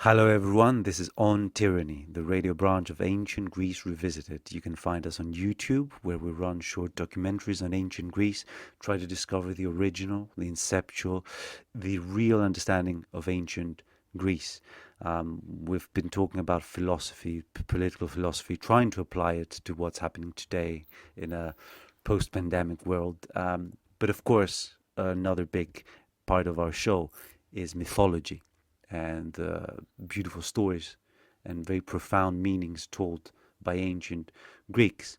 Hello, everyone. This is On Tyranny, the radio branch of Ancient Greece Revisited. You can find us on YouTube, where we run short documentaries on ancient Greece, try to discover the original, the inceptual, the real understanding of ancient Greece. We've been talking about philosophy, political philosophy, trying to apply it to what's happening today in a post pandemic world. But of course, another big part of our show is mythology and beautiful stories and very profound meanings told by ancient Greeks.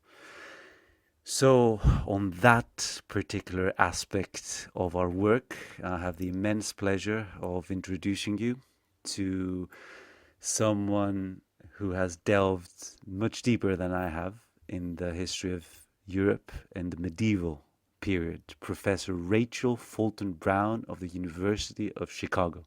So, on that particular aspect of our work, I have the immense pleasure of introducing you to someone who has delved much deeper than I have in the history of Europe and the medieval period, Professor Rachel Fulton Brown of the University of Chicago.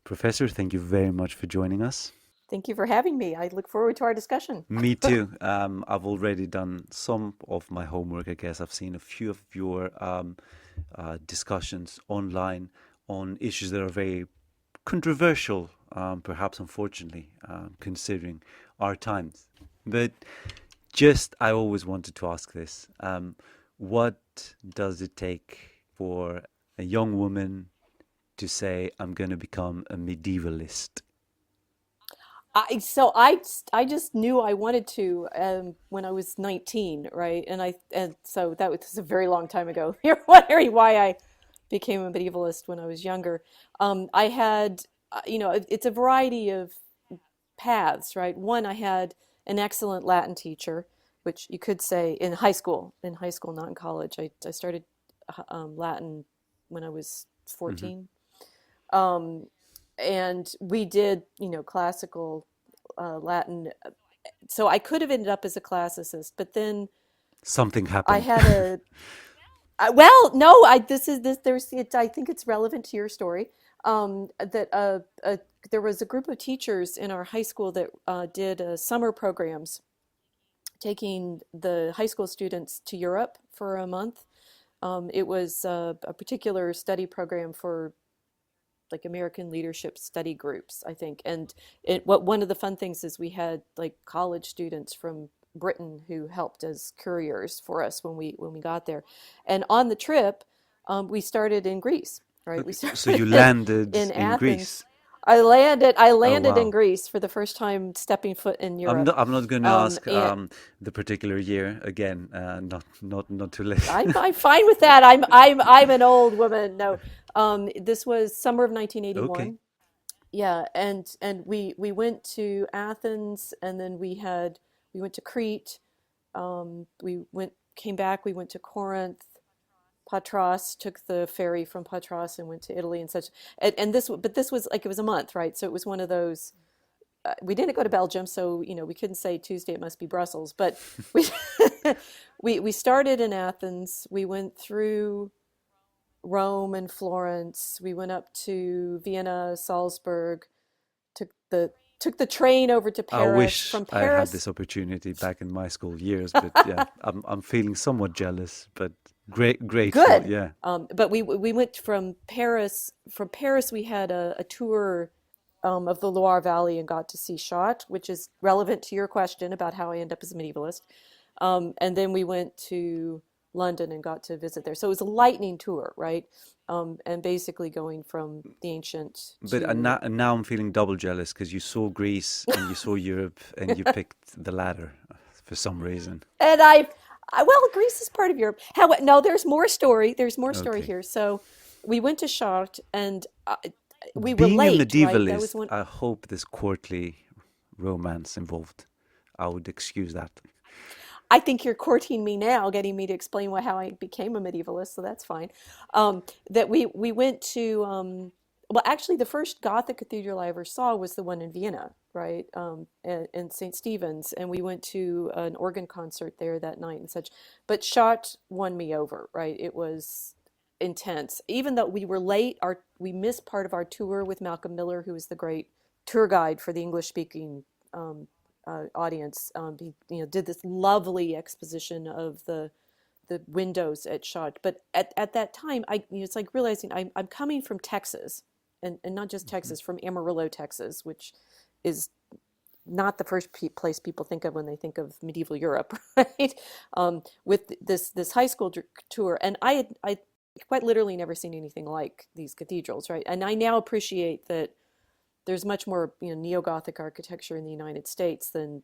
Professor, thank you very much for joining us. Thank you for having me. I look forward to our discussion. Me too. I've already done some of my homework, I guess. I've seen a few of your discussions online on issues that are very controversial, perhaps unfortunately, considering our times. But I always wanted to ask this. What does it take for a young woman to say, I'm going to become a medievalist? I just knew I wanted to when I was 19, right? And so that was a very long time ago. You're wondering why I became a medievalist when I was younger. I had, it's a variety of paths, right? One, I had an excellent Latin teacher, which you could say in high school, not in college. I started Latin when I was Hmm. 14. Um, and we did, classical Latin. So I could have ended up as a classicist, but then Something I happened. had well, no, I think it's relevant to your story. That there was a group of teachers in our high school that did summer programs, taking the high school students to Europe for a month. It was a particular study program for like American leadership study groups, I think. And one of the fun things is we had like college students from Britain who helped as couriers for us when we got there. And on the trip, we started in Greece, right? We Okay, so started you landed in in Athens. Greece. I Oh, landed in wow. Greece for the first time stepping foot in I'm Europe. not. I'm not going to ask And the particular year again. Not too late. I'm fine with that. I'm an old woman. No, this was summer of Okay. 1981. Yeah, and we went to Athens, and then we went to Crete. We went came back. We went to Corinth, Patras. Took the ferry from Patras and went to Italy and such. And this was like it was a month, right? So it was one of those. We didn't go to Belgium, so we couldn't say Tuesday it must be Brussels. But we we started in Athens. We went through Rome and Florence. We went up to Vienna, Salzburg, took the took the train over to I Paris. wish From I had Paris, this opportunity back in my school years, but yeah, I'm feeling somewhat jealous, but grateful. good. Yeah. But we went from Paris. From Paris, we had a tour of the Loire Valley and got to see Chartres, which is relevant to your question about how I end up as a medievalist. And then we went to London and got to visit there. So it was a lightning tour, right? And basically going from the ancient But to now I'm feeling double jealous because you saw Greece and you saw Europe and you picked the latter for some reason. and well, Greece is part of Europe. How no, there's more story. There's more story Okay. here. So we went to Chartres, and we were Being a late, right? That was medievalist, one. I hope there's courtly romance involved. I would excuse that. I think you're courting me now, getting me to explain how I became a medievalist, so that's fine. That we went to well, actually, the first Gothic cathedral I ever saw was the one in Vienna, right, in St. Stephen's, and we went to an organ concert there that night and such. But Chartres won me over, right? It was intense. Even though we were late, our we missed part of our tour with Malcolm Miller, who was the great tour guide for the English speaking audience. He did this lovely exposition of the windows at Chartres. But at that time, it's like realizing I'm coming from Texas, and not just Mhm. Texas, from Amarillo, Texas, which is not the first place people think of when they think of medieval Europe, right? With this high school tour, and I quite literally never seen anything like these cathedrals, right? And I now appreciate that there's much more, neo-Gothic architecture in the United States than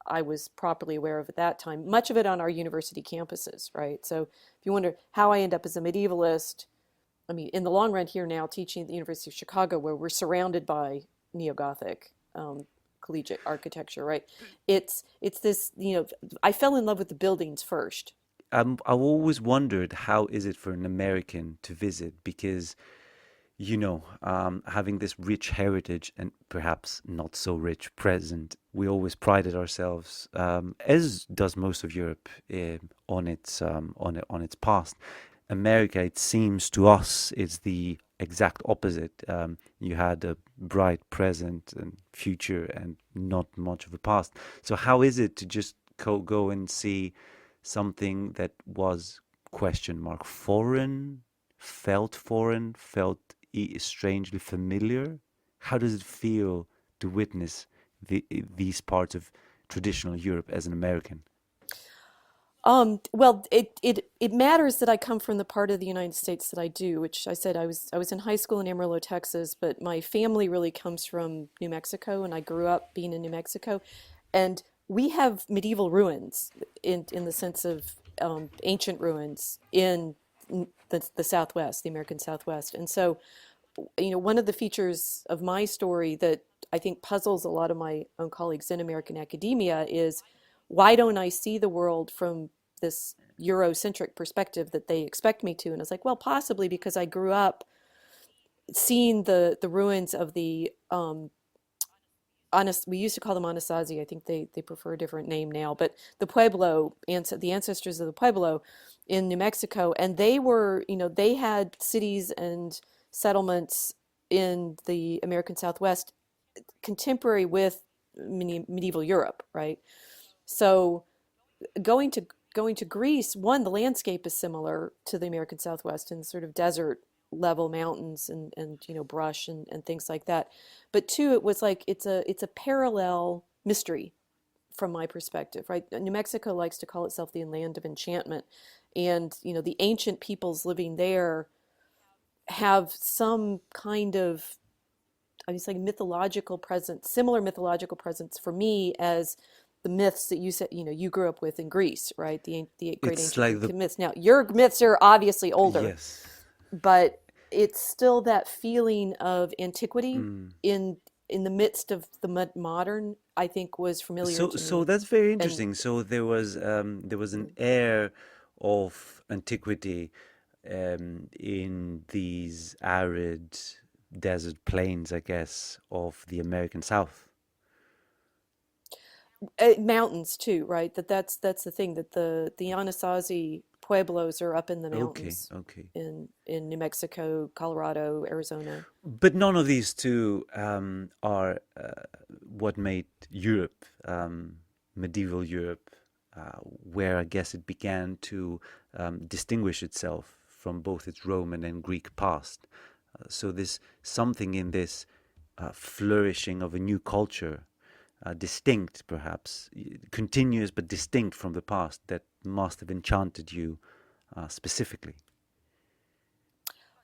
I was properly aware of at that time. Much of it on our university campuses, right? So if you wonder how I end up as a medievalist, I mean, in the long run here now, teaching at the University of Chicago, where we're surrounded by neo-Gothic collegiate architecture, right? It's this, I fell in love with the buildings first. I've always wondered how is it for an American to visit because having this rich heritage and perhaps not so rich present, we always prided ourselves, as does most of Europe, on its past. America, it seems to us, is the exact opposite. You had a bright present and future, and not much of a past. So, how is it to just go and see something that was question mark foreign, felt strangely familiar? How does it feel to witness these parts of traditional Europe as an American? Well, it matters that I come from the part of the United States that I do, which I said I was in high school in Amarillo, Texas, but my family really comes from New Mexico, and I grew up being in New Mexico, and we have medieval ruins in the sense of ancient ruins in the Southwest, the American Southwest, and so one of the features of my story that I think puzzles a lot of my own colleagues in American academia is why don't I see the world from this Eurocentric perspective that they expect me to? And it's like, well, possibly because I grew up seeing the ruins of the we used to call them Anasazi. I think they prefer a different name now, but the Pueblo, the ancestors of the Pueblo in New Mexico, and they were, they had cities and settlements in the American Southwest contemporary with medieval Europe, right? So going to going to Greece, one, the landscape is similar to the American Southwest and sort of desert level mountains and brush and things like that. But two, it was like it's a parallel mystery from my perspective, right? New Mexico likes to call itself the land of enchantment. And, the ancient peoples living there have some kind of, I was like mythological presence, similar mythological presence for me as the myths that you said, you grew up with in Greece, right? The great It's ancient like Greek myths. Now, your myths are obviously older, yes. but it's still that feeling of antiquity Mm. in the midst of the modern, I think was familiar to So me. that's very And interesting. So there was an air of antiquity in these arid desert plains, I guess, of the American South. mountains too, right? That's the thing that the Anasazi pueblos are up in the Okay, mountains okay. in New Mexico, Colorado, Arizona. But none of these two are what made Europe, medieval Europe, where I guess it began to distinguish itself from both its Roman and Greek past. So there's something in this flourishing of a new culture, distinct perhaps, continuous but distinct from the past, that must have enchanted you specifically.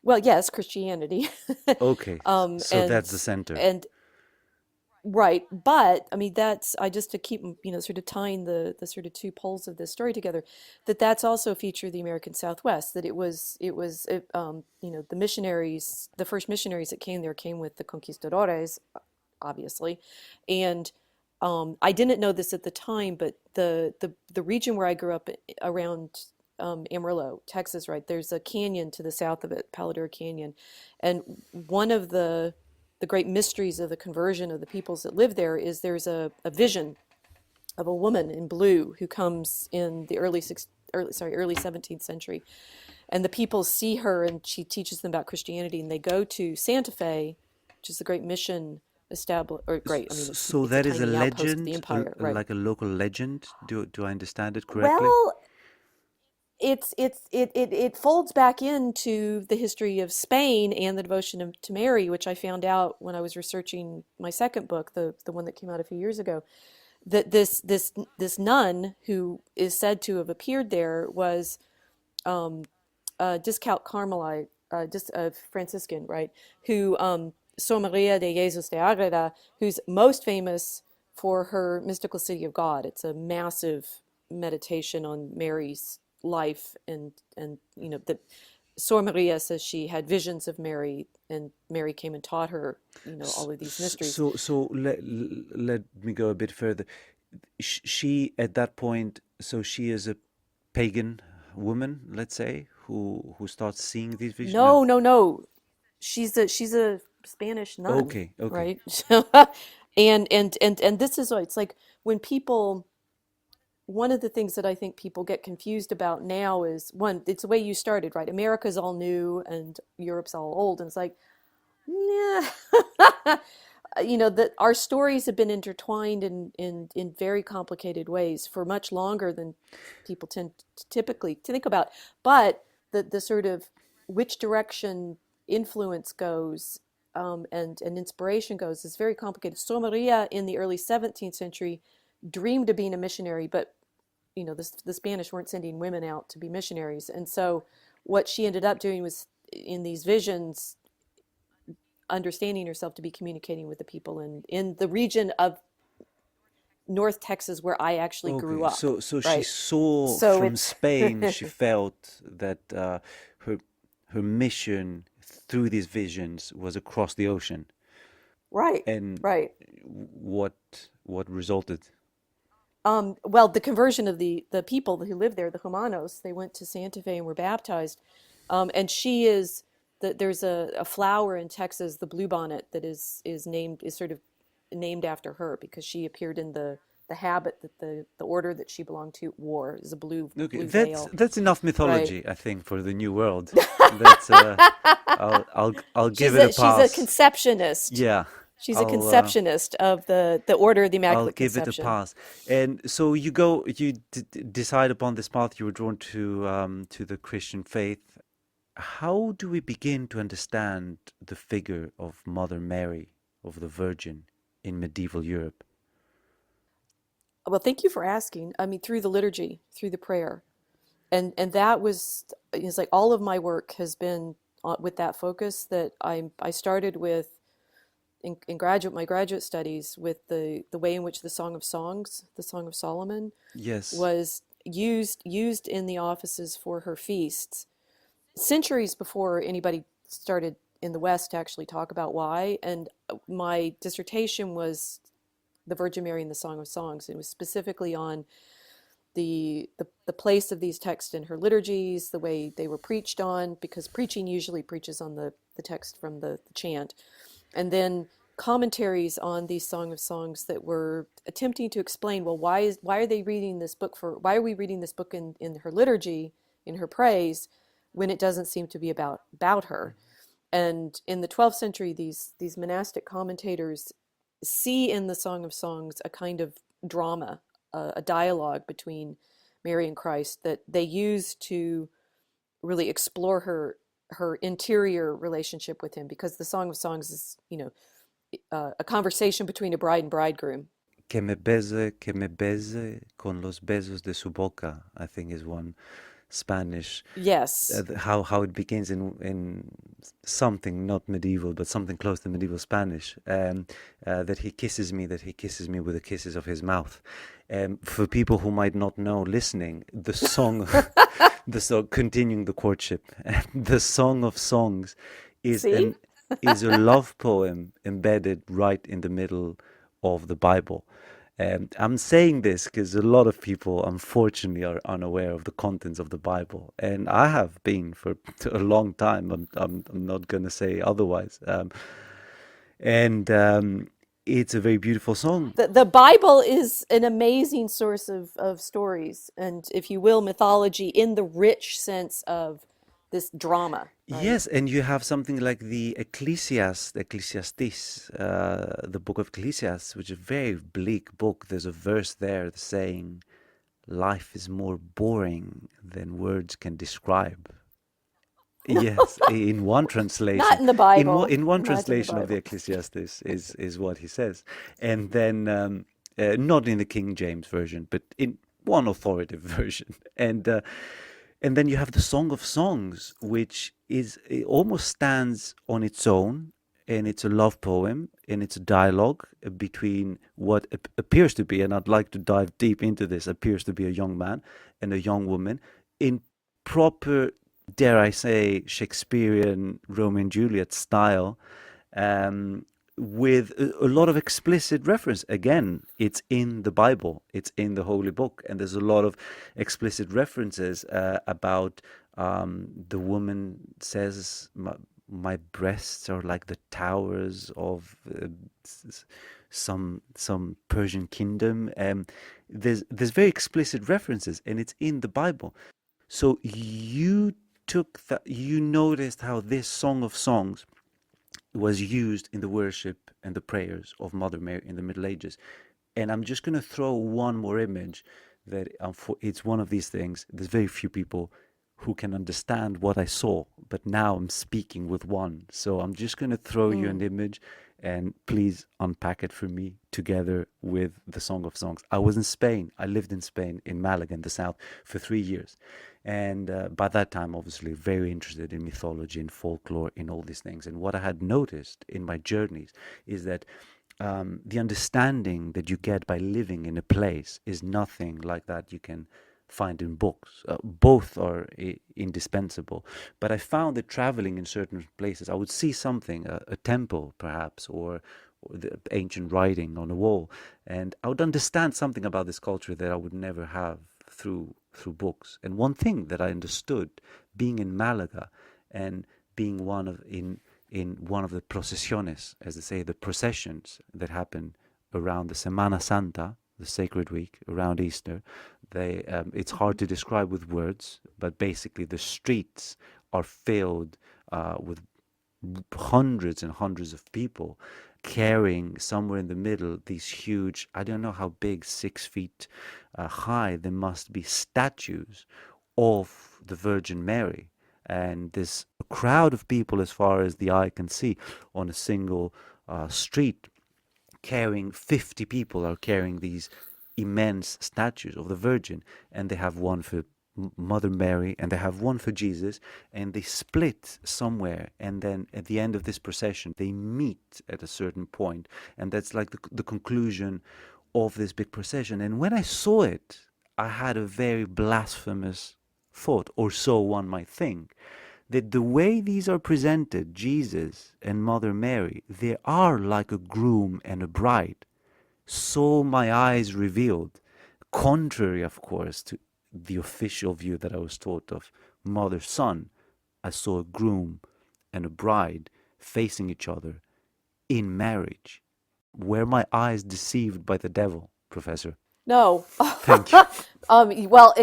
Well, yes, Christianity, Okay, um, so and that's the center. and right, but I mean that's I just to keep sort of tying the sort of two poles of this story together, that's also a feature of the American Southwest. That the missionaries, the first missionaries that came there came with the conquistadores, obviously, and I didn't know this at the time, but the region where I grew up around Amarillo, Texas, right? There's a canyon to the south of it, Palo Duro Canyon, and one of the great mysteries of the conversion of the peoples that live there is there's a vision of a woman in blue who comes in the early 17th century, and the people see her and she teaches them about Christianity, and they go to Santa Fe, which is the great mission established, or great, I mean So it's a that is a tiny outpost of the legend, empire, right? like a local legend. Do I understand it correctly? Well, it folds back into the history of Spain and the devotion to Mary, which I found out when I was researching my second book, the one that came out a few years ago. That this nun who is said to have appeared there was um, a Discalc Carmelite, just a Franciscan, right? Who Sor Maria de Jesus de Agreda, who's most famous for her mystical city of God. It's a massive meditation on Mary's life, and that Sor Maria says she had visions of Mary, and Mary came and taught her, all of these mysteries. So let me go a bit further. She at that point, so she is a pagan woman, let's say, who starts seeing these visions. No. No, no, no. She's a Spanish nun, Okay. Okay. right? And this is what it's like when people. One of the things that I think people get confused about now is one, it's the way you started, right? America's all new and Europe's all old, and it's like, yeah. That our stories have been intertwined in very complicated ways for much longer than people tend to typically to think about. But the sort of which direction influence goes, and inspiration goes is very complicated. So Maria in the early 17th century dreamed of being a missionary, but the Spanish weren't sending women out to be missionaries, and so what she ended up doing was in these visions understanding herself to be communicating with the people in the region of North Texas where I actually grew Okay. up, So she right? saw So from it's Spain. She felt that her her mission through these visions was across the ocean, right, and right. what what resulted? Well, the conversion of the people who lived there, the Humanos, they went to Santa Fe and were baptized. And she is there's a flower in Texas, the bluebonnet, that is sort of named after her because she appeared in the habit that the order that she belonged to wore is a Okay, blue veil, that's enough right? mythology, I think, for the new world. That's I'll give it a She's a pass. conceptionist. Yeah, She's a I'll conceptionist of the Order of the I'll Immaculate give it a Conception. pass. And so you decide upon this path. You were drawn to the Christian faith. How do we begin to understand the figure of Mother Mary, of the Virgin, in medieval Europe? Well, thank you for asking. I mean, through the liturgy, through the prayer, and that was it's like all of my work has been with that focus. That I started with in my graduate studies with the way in which the Song of Songs, the Song of Solomon, Yes. was used in the offices for her feasts centuries before anybody started in the West to actually talk about why. And my dissertation was the Virgin Mary and the Song of Songs. It was specifically on the place of these texts in her liturgies, the way they were preached on, because preaching usually preaches on the text from the chant, and then commentaries on these Song of Songs that were attempting to explain, well, why are they reading this book why are we reading this book in her liturgy, in her praise, when it doesn't seem to be about her? And in the 12th century, these monastic commentators see in the Song of Songs a kind of drama, a dialogue between Mary and Christ that they use to really explore her interior relationship with him, because the Song of Songs is, a conversation between a bride and bridegroom. Que me bese con los besos de su boca, I think is one Spanish. Yes. How it begins in something not medieval, but something close to medieval Spanish. That he kisses me with the kisses of his mouth. For people who might not know, listening, the song, the song continuing the courtship, the Song of Songs, is See? a love poem embedded right in the middle of the Bible. I'm saying this because a lot of people, unfortunately, are unaware of the contents of the Bible, and I have been for a long time. I'm not going to say otherwise. And it's a very beautiful song. The Bible is an amazing source of stories and, if you will, mythology in the rich sense of this drama, right? Yes, and you have something like the Ecclesiastes, the book of Ecclesiastes, which is a very bleak book. There's a verse there saying, life is more boring than words can describe. Yes, in one Not translation, in the in Bible. in one Not in the translation of the Bible. Ecclesiastes is what he says, and then not in the King James version, but in one authoritative version, and then you have the Song of Songs, which it almost stands on its own, and it's a love poem, and it's a dialogue between what appears to be, and I'd like to dive deep into this, appears to be a young man and a young woman in proper, dare I say, Shakespearean Romeo and Juliet style, um, with a lot of explicit reference. Again, it's in the Bible, it's in the Holy Book, and there's a lot of explicit references about the woman says, my breasts are like the towers of some Persian kingdom. There's very explicit references, and it's in the Bible. So you took that, you noticed how this Song of Songs was used in the worship and the prayers of Mother Mary in the Middle Ages. And I'm just going to throw one more image that it's one of these things. There's very few people who can understand what I saw, but now I'm speaking with one. So I'm just going to throw you an Mm. image, and please unpack it for me together with the Song of Songs. I was in Spain. I lived in Spain, in Malaga, in the south, for 3 years. And by that time, obviously, very interested in mythology and folklore, in all these things. And what I had noticed in my journeys is that the understanding that you get by living in a place is nothing like that you can find in books. Both are indispensable. But I found that traveling in certain places, I would see something, a temple perhaps, or the ancient writing on a wall, and I would understand something about this culture that I would never have through books. And one thing that I understood, being in Malaga and being in one of the procesiones, as they say, the processions that happen around the Semana Santa, the sacred week around Easter. It's hard Mhm. to describe with words, but basically the streets are filled with hundreds and hundreds of people carrying somewhere in the middle these huge, I don't know how big, 6 feet high, there must be statues of the Virgin Mary. And there's a crowd of people as far as the eye can see on a single street, carrying 50 people are carrying these immense statues of the Virgin, and they have one for Mother Mary and they have one for Jesus, and they split somewhere, and then at the end of this procession they meet at a certain point, and that's like the conclusion of this big procession. And when I saw it, I had a very blasphemous thought, or so one might think, that the way these are presented, Jesus and Mother Mary, they are like a groom and a bride. So my eyes revealed, contrary, of course, to the official view that I was taught of mother son, I saw a groom and a bride facing each other in marriage. Were my eyes deceived by the devil, Professor? No. Thank you. Well,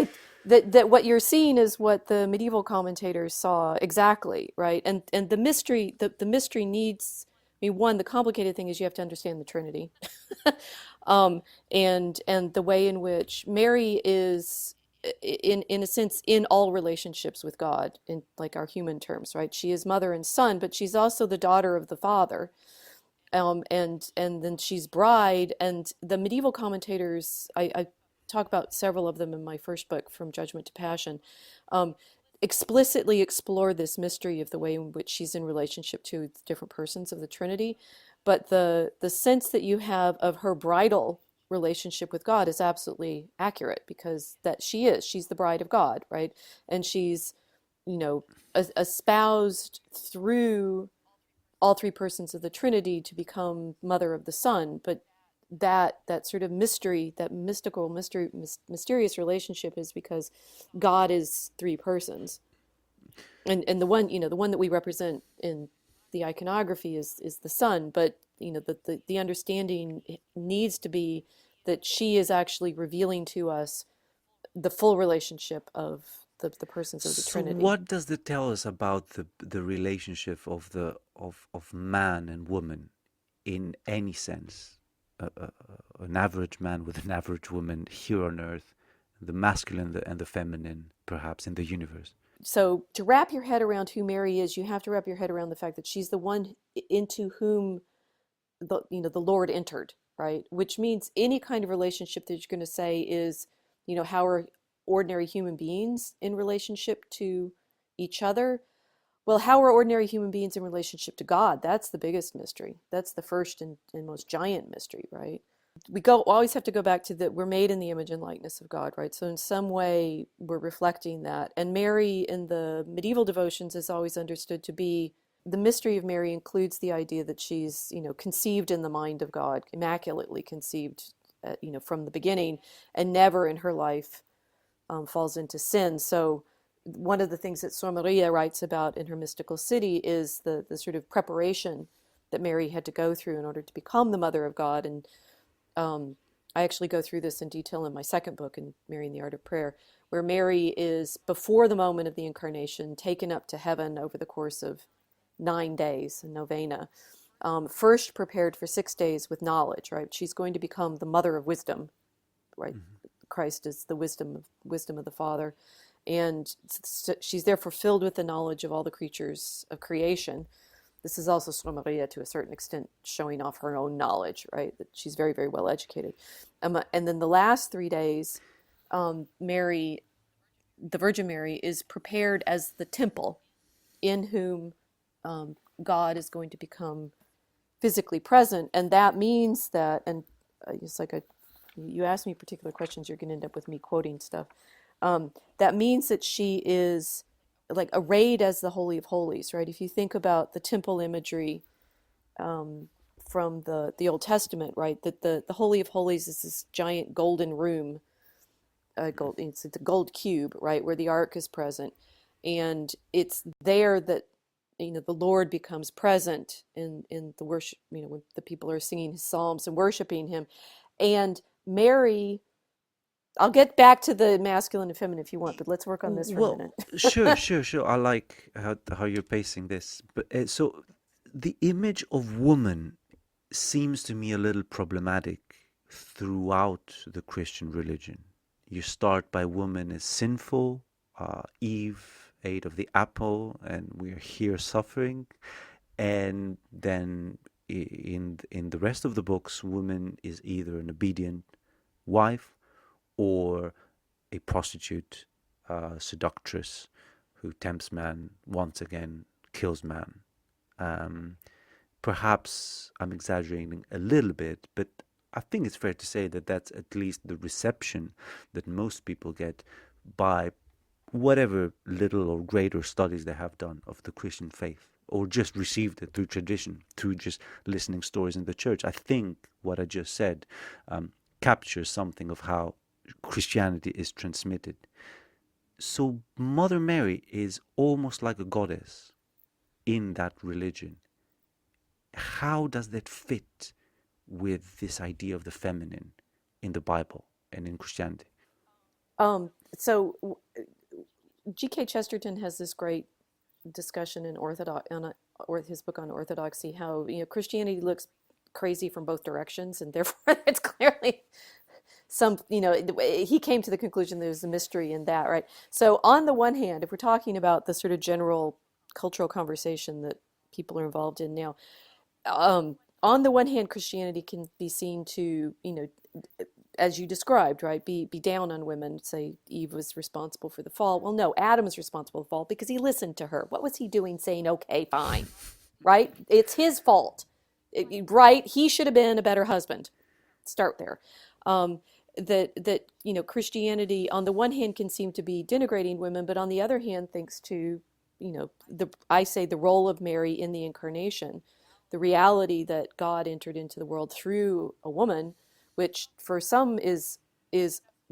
that what you're seeing is what the medieval commentators saw exactly, right? And the mystery needs, I mean, one, the complicated thing is you have to understand the Trinity. um, and the way in which Mary is in a sense in all relationships with God in like our human terms, right? She is mother and son, but she's also the daughter of the Father, and then she's bride. And the medieval commentators, I talk about several of them in my first book, From Judgment to Passion, um, explicitly explore this mystery of the way in which she's in relationship to different persons of the Trinity. But the sense that you have of her bridal relationship with God is absolutely accurate, because that she's the bride of God, right? And she's, you know, espoused through all three persons of the Trinity to become mother of the Son. But that sort of mystery, that mystical mystery, mysterious relationship, is because God is three persons, and the one, the one that we represent in the iconography is the Son. But the understanding needs to be that she is actually revealing to us the full relationship of the persons of the So Trinity. what does that tell us about the relationship of man and woman in any sense? An average man with an average woman here on earth, the masculine and the feminine, perhaps, in the universe. So to wrap your head around who Mary is, you have to wrap your head around the fact that she's the one into whom the Lord entered, right? Which means any kind of relationship that you're going to say is, how are ordinary human beings in relationship to each other? Well, how are ordinary human beings in relationship to God? That's the biggest mystery. That's the first and most giant mystery, right? We always have to go back to that we're made in the image and likeness of God, right? So in some way we're reflecting that. And Mary in the medieval devotions is always understood to be, the mystery of Mary includes the idea that she's, conceived in the mind of God, immaculately conceived, from the beginning, and never in her life falls into sin. So one of the things that Sor Maria writes about in her Mystical City is the sort of preparation that Mary had to go through in order to become the Mother of God. And I actually go through this in detail in my second book, in Mary and the Art of Prayer, where Mary is, before the moment of the incarnation, taken up to heaven over the course of 9 days, a novena. First prepared for 6 days with knowledge, right? She's going to become the mother of wisdom, right? Christ is the wisdom of the Father. And she's therefore filled with the knowledge of all the creatures of creation. This is also Sor Maria, to a certain extent, showing off her own knowledge, right? That she's very, very well educated. And then the last 3 days, Mary, the Virgin Mary, is prepared as the temple in whom God is going to become physically present. And that means that, and it's like you ask me particular questions, you're going to end up with me quoting stuff. That means that she is like arrayed as the Holy of Holies, right? If you think about the temple imagery from the Old Testament, right, that the Holy of Holies is this giant golden room, it's a gold cube, right, where the Ark is present, and it's there that the Lord becomes present in the worship, when the people are singing his psalms and worshiping him. And Mary, I'll get back to the masculine and feminine if you want, but let's work on this for a Well, minute. sure. I like how you're pacing this. But so the image of woman seems to me a little problematic throughout the Christian religion. You start by woman as sinful. Eve ate of the apple, and we're here suffering. And then in the rest of the books, woman is either an obedient wife or a prostitute, seductress who tempts man, once again kills man. Um, Perhaps I'm exaggerating a little bit, but I think it's fair to say that that's at least the reception that most people get by whatever little or greater studies they have done of the Christian faith, or just received it through tradition, through just listening stories in the church. I think what I just said captures something of how Christianity is transmitted. So Mother Mary is almost like a goddess in that religion. How does that fit with this idea of the feminine in the Bible and in Christianity? So G.K. Chesterton has this great discussion in his book on orthodoxy, how Christianity looks crazy from both directions, and therefore it's clearly he came to the conclusion there's a mystery in that, right? So on the one hand, if we're talking about the sort of general cultural conversation that people are involved in now, on the one hand, Christianity can be seen to, as you described, right, be down on women, say Eve was responsible for the fall. Well, no, Adam is responsible for the fall because he listened to her. What was he doing saying, okay, fine, right? It's his fault, right? He should have been a better husband. Start there. Christianity, on the one hand, can seem to be denigrating women, but on the other hand, thanks to, the role of Mary in the incarnation, the reality that God entered into the world through a woman, which for some is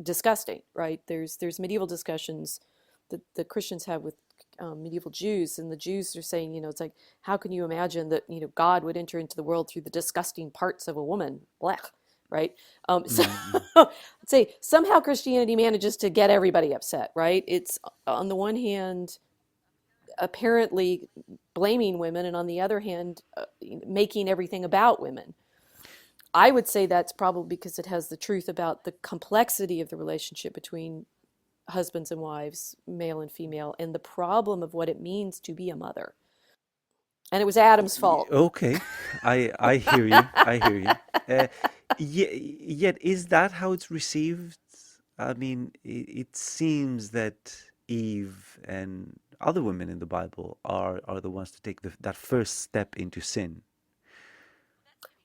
disgusting, right? There's medieval discussions that the Christians have with medieval Jews, and the Jews are saying, it's like, how can you imagine that God would enter into the world through the disgusting parts of a woman? Blech, right? So let's say somehow Christianity manages to get everybody upset, right? It's on the one hand apparently blaming women, and on the other hand making everything about women. I would say that's probably because it has the truth about the complexity of the relationship between husbands and wives, male and female, and the problem of what it means to be a mother. And it was Adam's fault. Okay, I hear you. I hear you. Uh, yet, is that how it's received? I mean, it seems that Eve and other women in the Bible are the ones to take that first step into sin.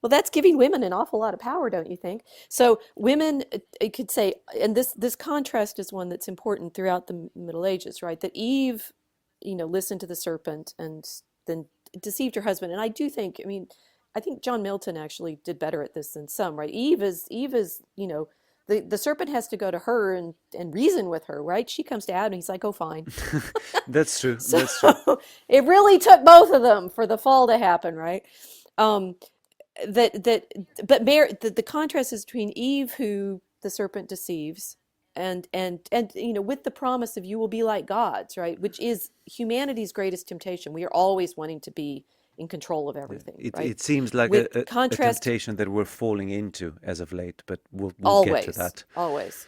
Well, that's giving women an awful lot of power, don't you think? So women, it could say, and this contrast is one that's important throughout the Middle Ages, right? That Eve, listened to the serpent and then deceived her husband. And I do think, I mean, I think John Milton actually did better at this than some, right? Eve is, the serpent has to go to her and reason with her, right? She comes to Adam and he's like, oh, fine. That's true. So That's true. it really took both of them for the fall to happen, right? Um, that that but the contrast is between Eve, who the serpent deceives, and with the promise of you will be like gods, right? Which is humanity's greatest temptation. We are always wanting to be in control of Yeah. everything, right? It seems like With a contrast, temptation that we're falling into as of late, but we'll get to always, that. always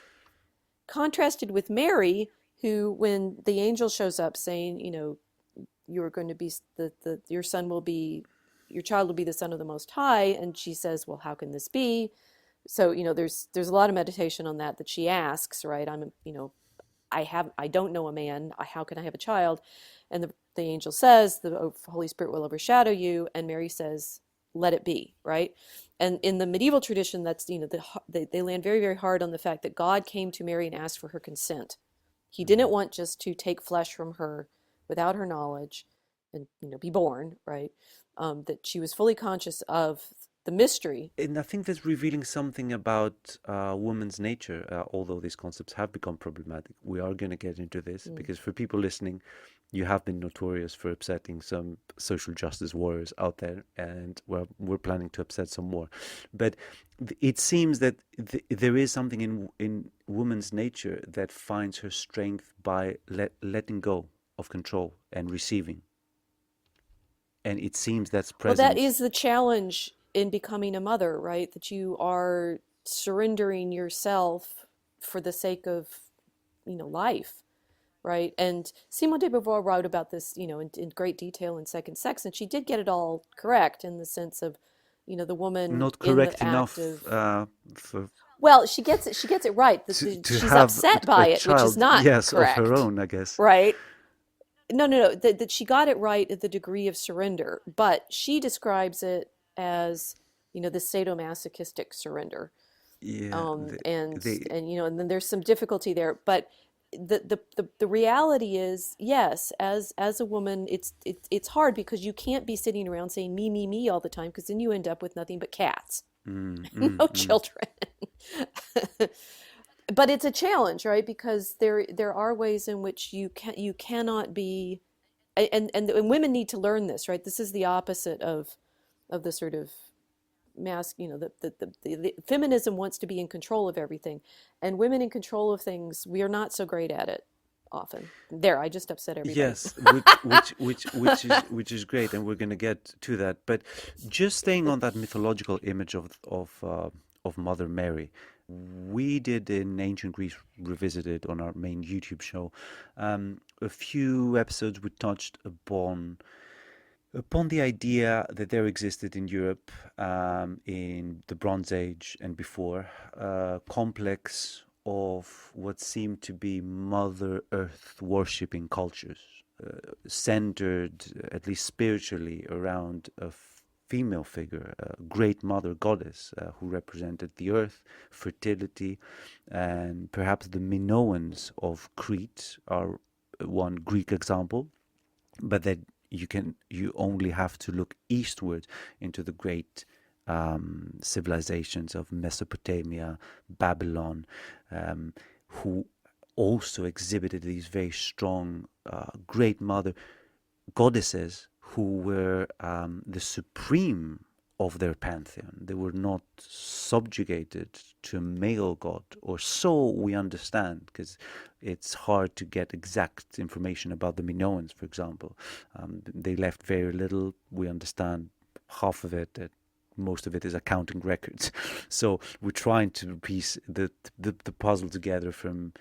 contrasted with Mary, who, when the angel shows up saying, you're going to be your son will be your child will be the son of the Most High, and she says, well, how can this be? So there's a lot of meditation on that she asks, right? I don't know a man. How can I have a child? And the angel says the Holy Spirit will overshadow you, and Mary says, let it be, right? And in the medieval tradition, that's they land very, very hard on the fact that God came to Mary and asked for her consent. He didn't Mhm. want just to take flesh from her without her knowledge and be born, right? That she was fully conscious of the mystery. And I think that's revealing something about woman's nature, although these concepts have become problematic. We are going to get into this Mm. because for people listening, you have been notorious for upsetting some social justice warriors out there, and we're planning to upset some more. But it seems that there is something in woman's nature that finds her strength by letting go of control and receiving. And it seems that's Well, that present. is the challenge in becoming a mother, right? That you are surrendering yourself for the sake of, life, right? And Simone de Beauvoir wrote about this, in great detail in Second Sex, and she did get it all correct in the sense of, the woman Not in the correct act enough of, for well, she gets it right. to She's have upset a by it, which is child, not yes, of her correct, own, I guess. right? No, no, no. That she got it right at the degree of surrender, but she describes it as, the sadomasochistic surrender. Yeah, Um, and they and then there's some difficulty there. But the reality is, yes, as a woman, it's hard because you can't be sitting around saying me all the time, because then you end up with nothing but cats, mm, no mm, mm. children. But it's a challenge, right? Because there are ways in which you cannot be, and women need to learn this, right? This is the opposite of the sort of mask, the feminism wants to be in control of everything, and women in control of things, we are not so great at it often. There, I just upset everybody. Yes, which is great, and we're going to get to that. But just staying on that mythological image of Mother Mary, we did in Ancient Greece Revisited on our main YouTube show. A few episodes we touched upon the idea that there existed in Europe, in the Bronze Age and before, a complex of what seemed to be Mother Earth worshipping cultures, centered, at least spiritually, around a female figure, a great mother goddess who represented the earth, fertility, and perhaps the Minoans of Crete are one Greek example, but that you only have to look eastward into the great civilizations of Mesopotamia, Babylon, who also exhibited these very strong great mother goddesses who were the supreme of their pantheon. They were not subjugated to a male god, or so we understand, because it's hard to get exact information about the Minoans, for example. They left very little. We understand half of it, that most of it is accounting records. So we're trying to piece the puzzle together from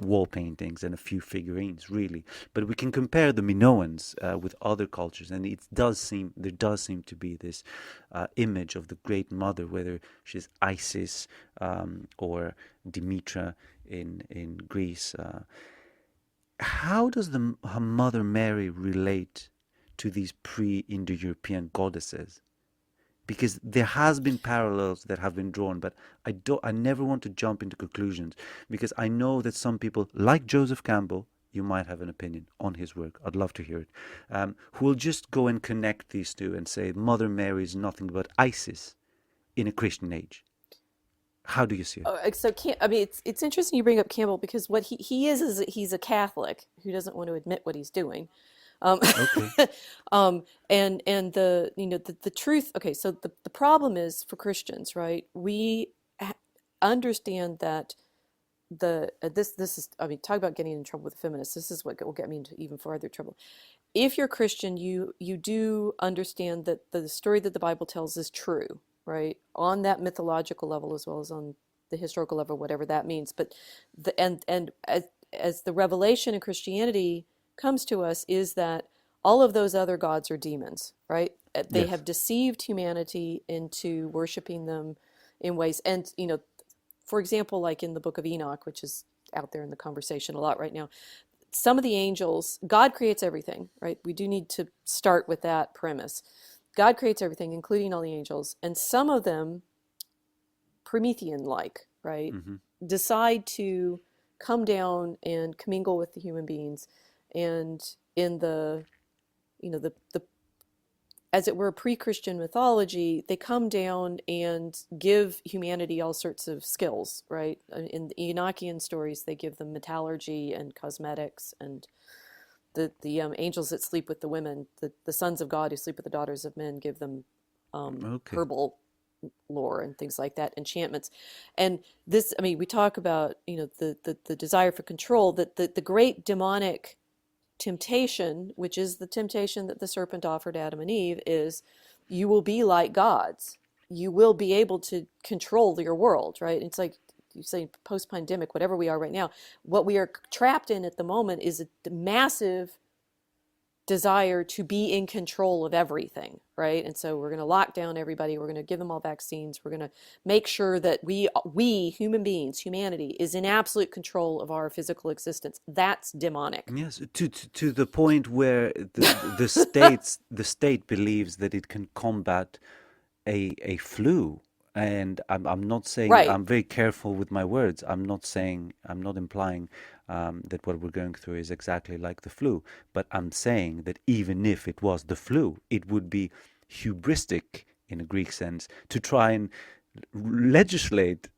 wall paintings and a few figurines, really. But we can compare the Minoans with other cultures, and there does seem to be this image of the Great Mother, whether she's Isis or Demetra in Greece. How does her Mother Mary relate to these pre-Indo-European goddesses? Because there has been parallels that have been drawn, but I never want to jump into conclusions, because I know that some people, like Joseph Campbell, you might have an opinion on his work, I'd love to hear it, who will just go and connect these two and say Mother Mary is nothing but Isis in a Christian age. How do you see it? So I mean, it's interesting you bring up Campbell, because what he is he's a Catholic who doesn't want to admit what he's doing. Okay. And the truth. Okay, so the problem is for Christians, right? We understand that this is, I mean, talk about getting in trouble with feminists. This is what will get me into even further trouble. If you're Christian, you do understand that the story that the Bible tells is true, right? On that mythological level as well as on the historical level, whatever that means. But as the revelation in Christianity comes to us, is that all of those other gods are demons, right? They Yes. have deceived humanity into worshiping them in ways, and for example, like in the book of Enoch, which is out there in the conversation a lot right now, some of the angels, God creates everything, right? We do need to start with that premise. God creates everything, including all the angels, and some of them, Promethean-like, right, Mm-hmm. decide to come down and commingle with the human beings, and in the as it were, pre-Christian mythology, they come down and give humanity all sorts of skills, right? In the Enochian stories, they give them metallurgy and cosmetics, and the angels that sleep with the women, the sons of God who sleep with the daughters of men, give them Okay. herbal lore and things like that, enchantments. And this, I mean, we talk about, the desire for control, that the great demonic temptation, which is the temptation that the serpent offered Adam and Eve, is you will be like gods. You will be able to control your world, right? It's like you say, post-pandemic, whatever we are right now, what we are trapped in at the moment is a massive desire to be in control of everything, right? And so we're going to lock down everybody. We're going to give them all vaccines. We're going to make sure that we human beings, humanity, is in absolute control of our physical existence. That's demonic. Yes, to the point where the state believes that it can combat a flu. And I'm not saying, Right. I'm very careful with my words. I'm not implying that what we're going through is exactly like the flu. But I'm saying that even if it was the flu, it would be hubristic in a Greek sense to try and legislate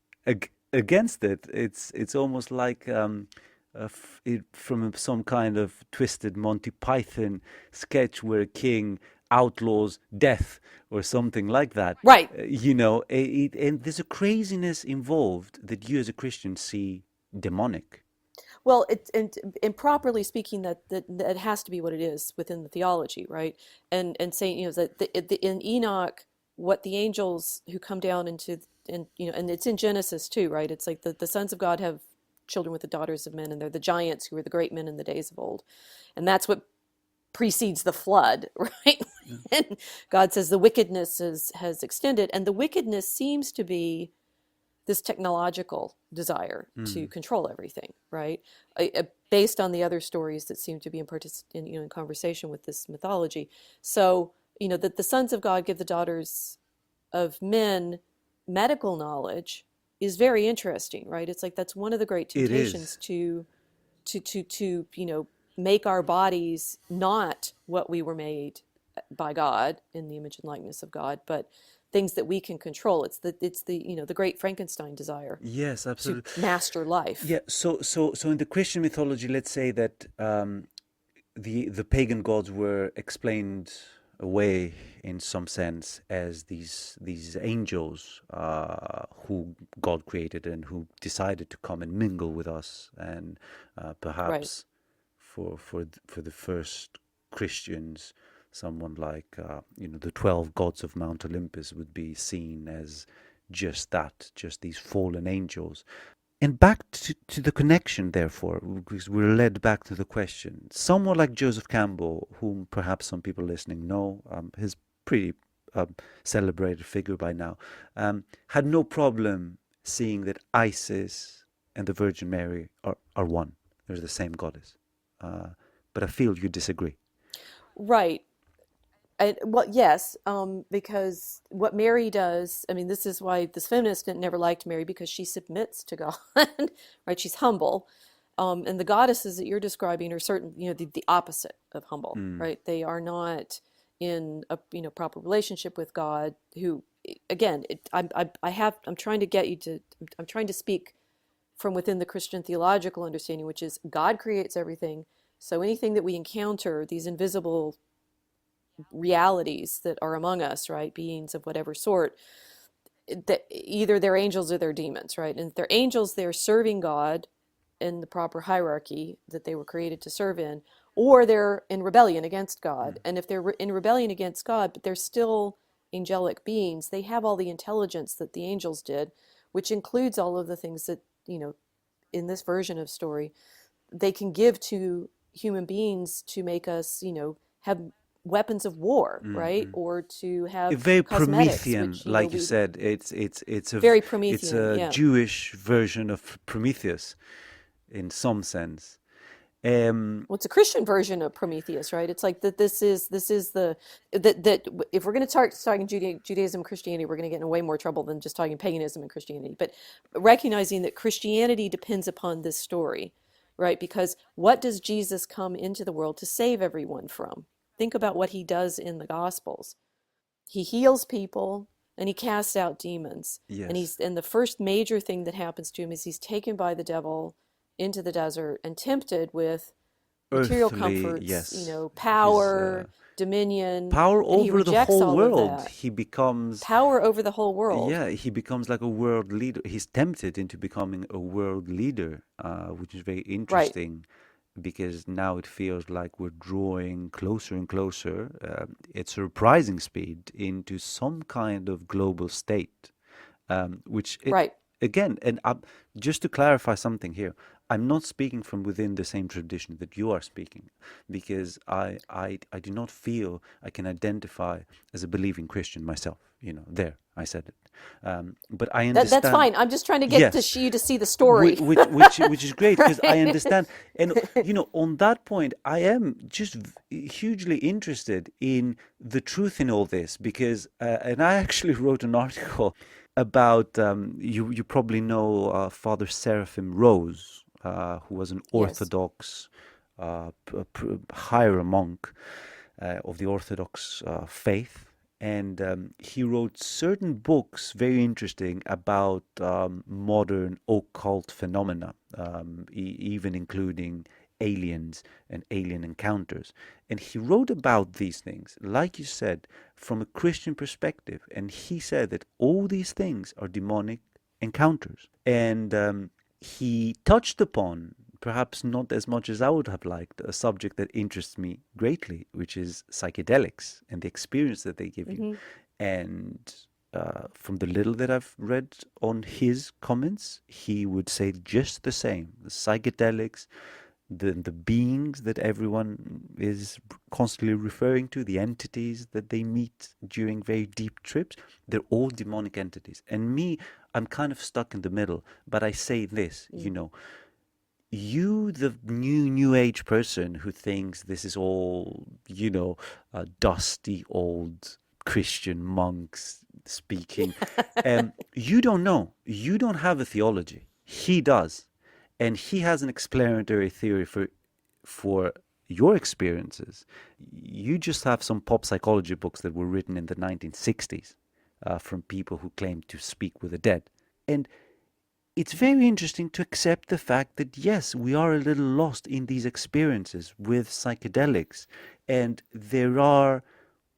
against it. It's almost like from some kind of twisted Monty Python sketch where a king outlaws death or something like that. Right. And there's a craziness involved that you as a Christian see demonic. Well, and properly speaking, that has to be what it is within the theology, right? And saying, that in Enoch, what the angels who come down into, and it's in Genesis too, right? It's like the sons of God have children with the daughters of men, and they're the giants who were the great men in the days of old, and that's what precedes the flood, right? And God says the wickedness has extended, and the wickedness seems to be this technological desire to control everything, right? Based on the other stories that seem to be in conversation with this mythology. So, that the sons of God give the daughters of men medical knowledge is very interesting, right? It's like that's one of the great It temptations is. to make our bodies not what we were made by God in the image and likeness of God, but things that we can control. It's the great Frankenstein desire Yes, to absolutely. master life. Yeah. So in the Christian mythology, let's say that the pagan gods were explained away in some sense as these angels who God created and who decided to come and mingle with us, and Right. perhaps for the first Christians someone like, the 12 gods of Mount Olympus would be seen as just that, just these fallen angels. And back to the connection, therefore, because we're led back to the question. Someone like Joseph Campbell, whom perhaps some people listening know, his pretty celebrated figure by now, had no problem seeing that Isis and the Virgin Mary are one. They're the same goddess. But I feel you disagree. Right. Well, yes, because what Mary does, I mean, this is why this feminist never liked Mary, because she submits to God, right? She's humble. And the goddesses that you're describing are certain, the opposite of humble, Mm. right? They are not in a, proper relationship with God, who, again, I'm trying to get you to, I'm trying to speak from within the Christian theological understanding, which is God creates everything. So anything that we encounter, these invisible realities that are among us, right? Beings of whatever sort, that either they're angels or they're demons, right? And if they're angels, they're serving God in the proper hierarchy that they were created to serve in, or they're in rebellion against God. And if they're in rebellion against God, but they're still angelic beings, they have all the intelligence that the angels did, which includes all of the things that, in this version of story, they can give to human beings to make us, have weapons of war, right? Mm-hmm. Or to have Very cosmetics, Promethean, which, like you we said. very It's Promethean, a yeah. Jewish version of Prometheus in some sense. Well, it's a Christian version of Prometheus, right? It's like that. This is the that if we're going to start talking Judaism and Christianity, we're going to get in way more trouble than just talking paganism and Christianity. But recognizing that Christianity depends upon this story, right? Because what does Jesus come into the world to save everyone from? Think about what he does in the Gospels. He heals people and he casts out demons. Yes, And the first major thing that happens to him is he's taken by the devil into the desert and tempted with material earthly, comforts, yes. His power, dominion, power and he over the rejects whole all of world. that. He becomes, Power over the whole world. yeah, he becomes like a world leader. He's tempted into becoming a world leader, which is very Right. interesting because now it feels like we're drawing closer and closer at surprising speed into some kind of global state, which it Right. again, and just to clarify something here, I'm not speaking from within the same tradition that you are speaking, because I do not feel I can identify as a believing Christian myself. There I said it, but I That's understand. fine. I'm just trying to get Yes, you to see the story. which is great because I Right. understand, and on that point, I am just hugely interested in the truth in all this because, and I actually wrote an article about you probably know Father Seraphim Rose, who was an Yes. Orthodox higher monk of the Orthodox faith. And he wrote certain books very interesting about modern occult phenomena, even including aliens and alien encounters. And he wrote about these things, like you said, from a Christian perspective. And he said that all these things are demonic encounters. And he touched upon, perhaps not as much as I would have liked, a subject that interests me greatly, which is psychedelics and the experience that they give you. Hmm. And from the little that I've read on his comments, he would say just the same. The psychedelics, the beings that everyone is constantly referring to, the entities that they meet during very deep trips, they're all demonic entities. And me, I'm kind of stuck in the middle, but I say this, you, the new age person who thinks this is all, dusty old Christian monks speaking, you don't know. You don't have a theology. He does, and he has an explanatory theory for your experiences. You just have some pop psychology books that were written in the 1960s from people who claim to speak with the dead, and it's very interesting to accept the fact that yes, we are a little lost in these experiences with psychedelics, and there are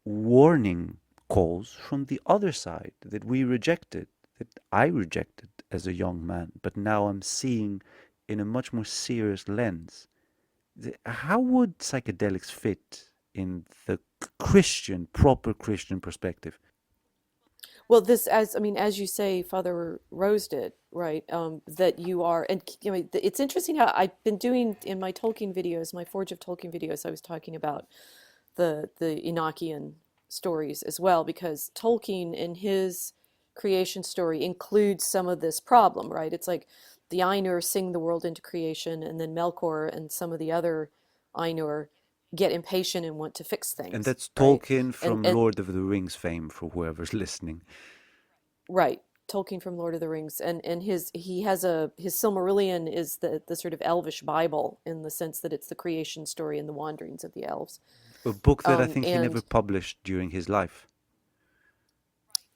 warning calls from the other side that we rejected, that I rejected as a young man, but now I'm seeing in a much more serious lens. How would psychedelics fit in the Christian, proper Christian perspective. Well, this, as I mean, as you say, Father Rose did, right? That you are, and it's interesting how I've been doing in my Tolkien videos, my Forge of Tolkien videos. I was talking about the Enochian stories as well, because Tolkien in his creation story includes some of this problem, right? It's like the Ainur sing the world into creation, and then Melkor and some of the other Ainur get impatient and want to fix And things, that's right? Tolkien And from Lord of the Rings fame, for whoever's listening. right, Tolkien from Lord of the Rings, and he has his Silmarillion is the sort of elvish Bible in the sense that it's the creation story and the wanderings of the elves. A book that I think he never And published during his life.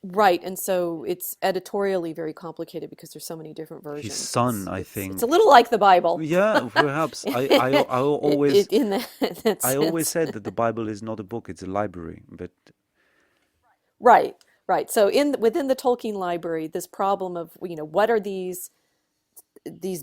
right, and so it's editorially very complicated because there's so many different His versions. son, I It's a think. little like the Bible. Yeah, perhaps. In that I always sense. said that the Bible is not a book; it's a library. But Right, right. So within the Tolkien library, this problem of, what are these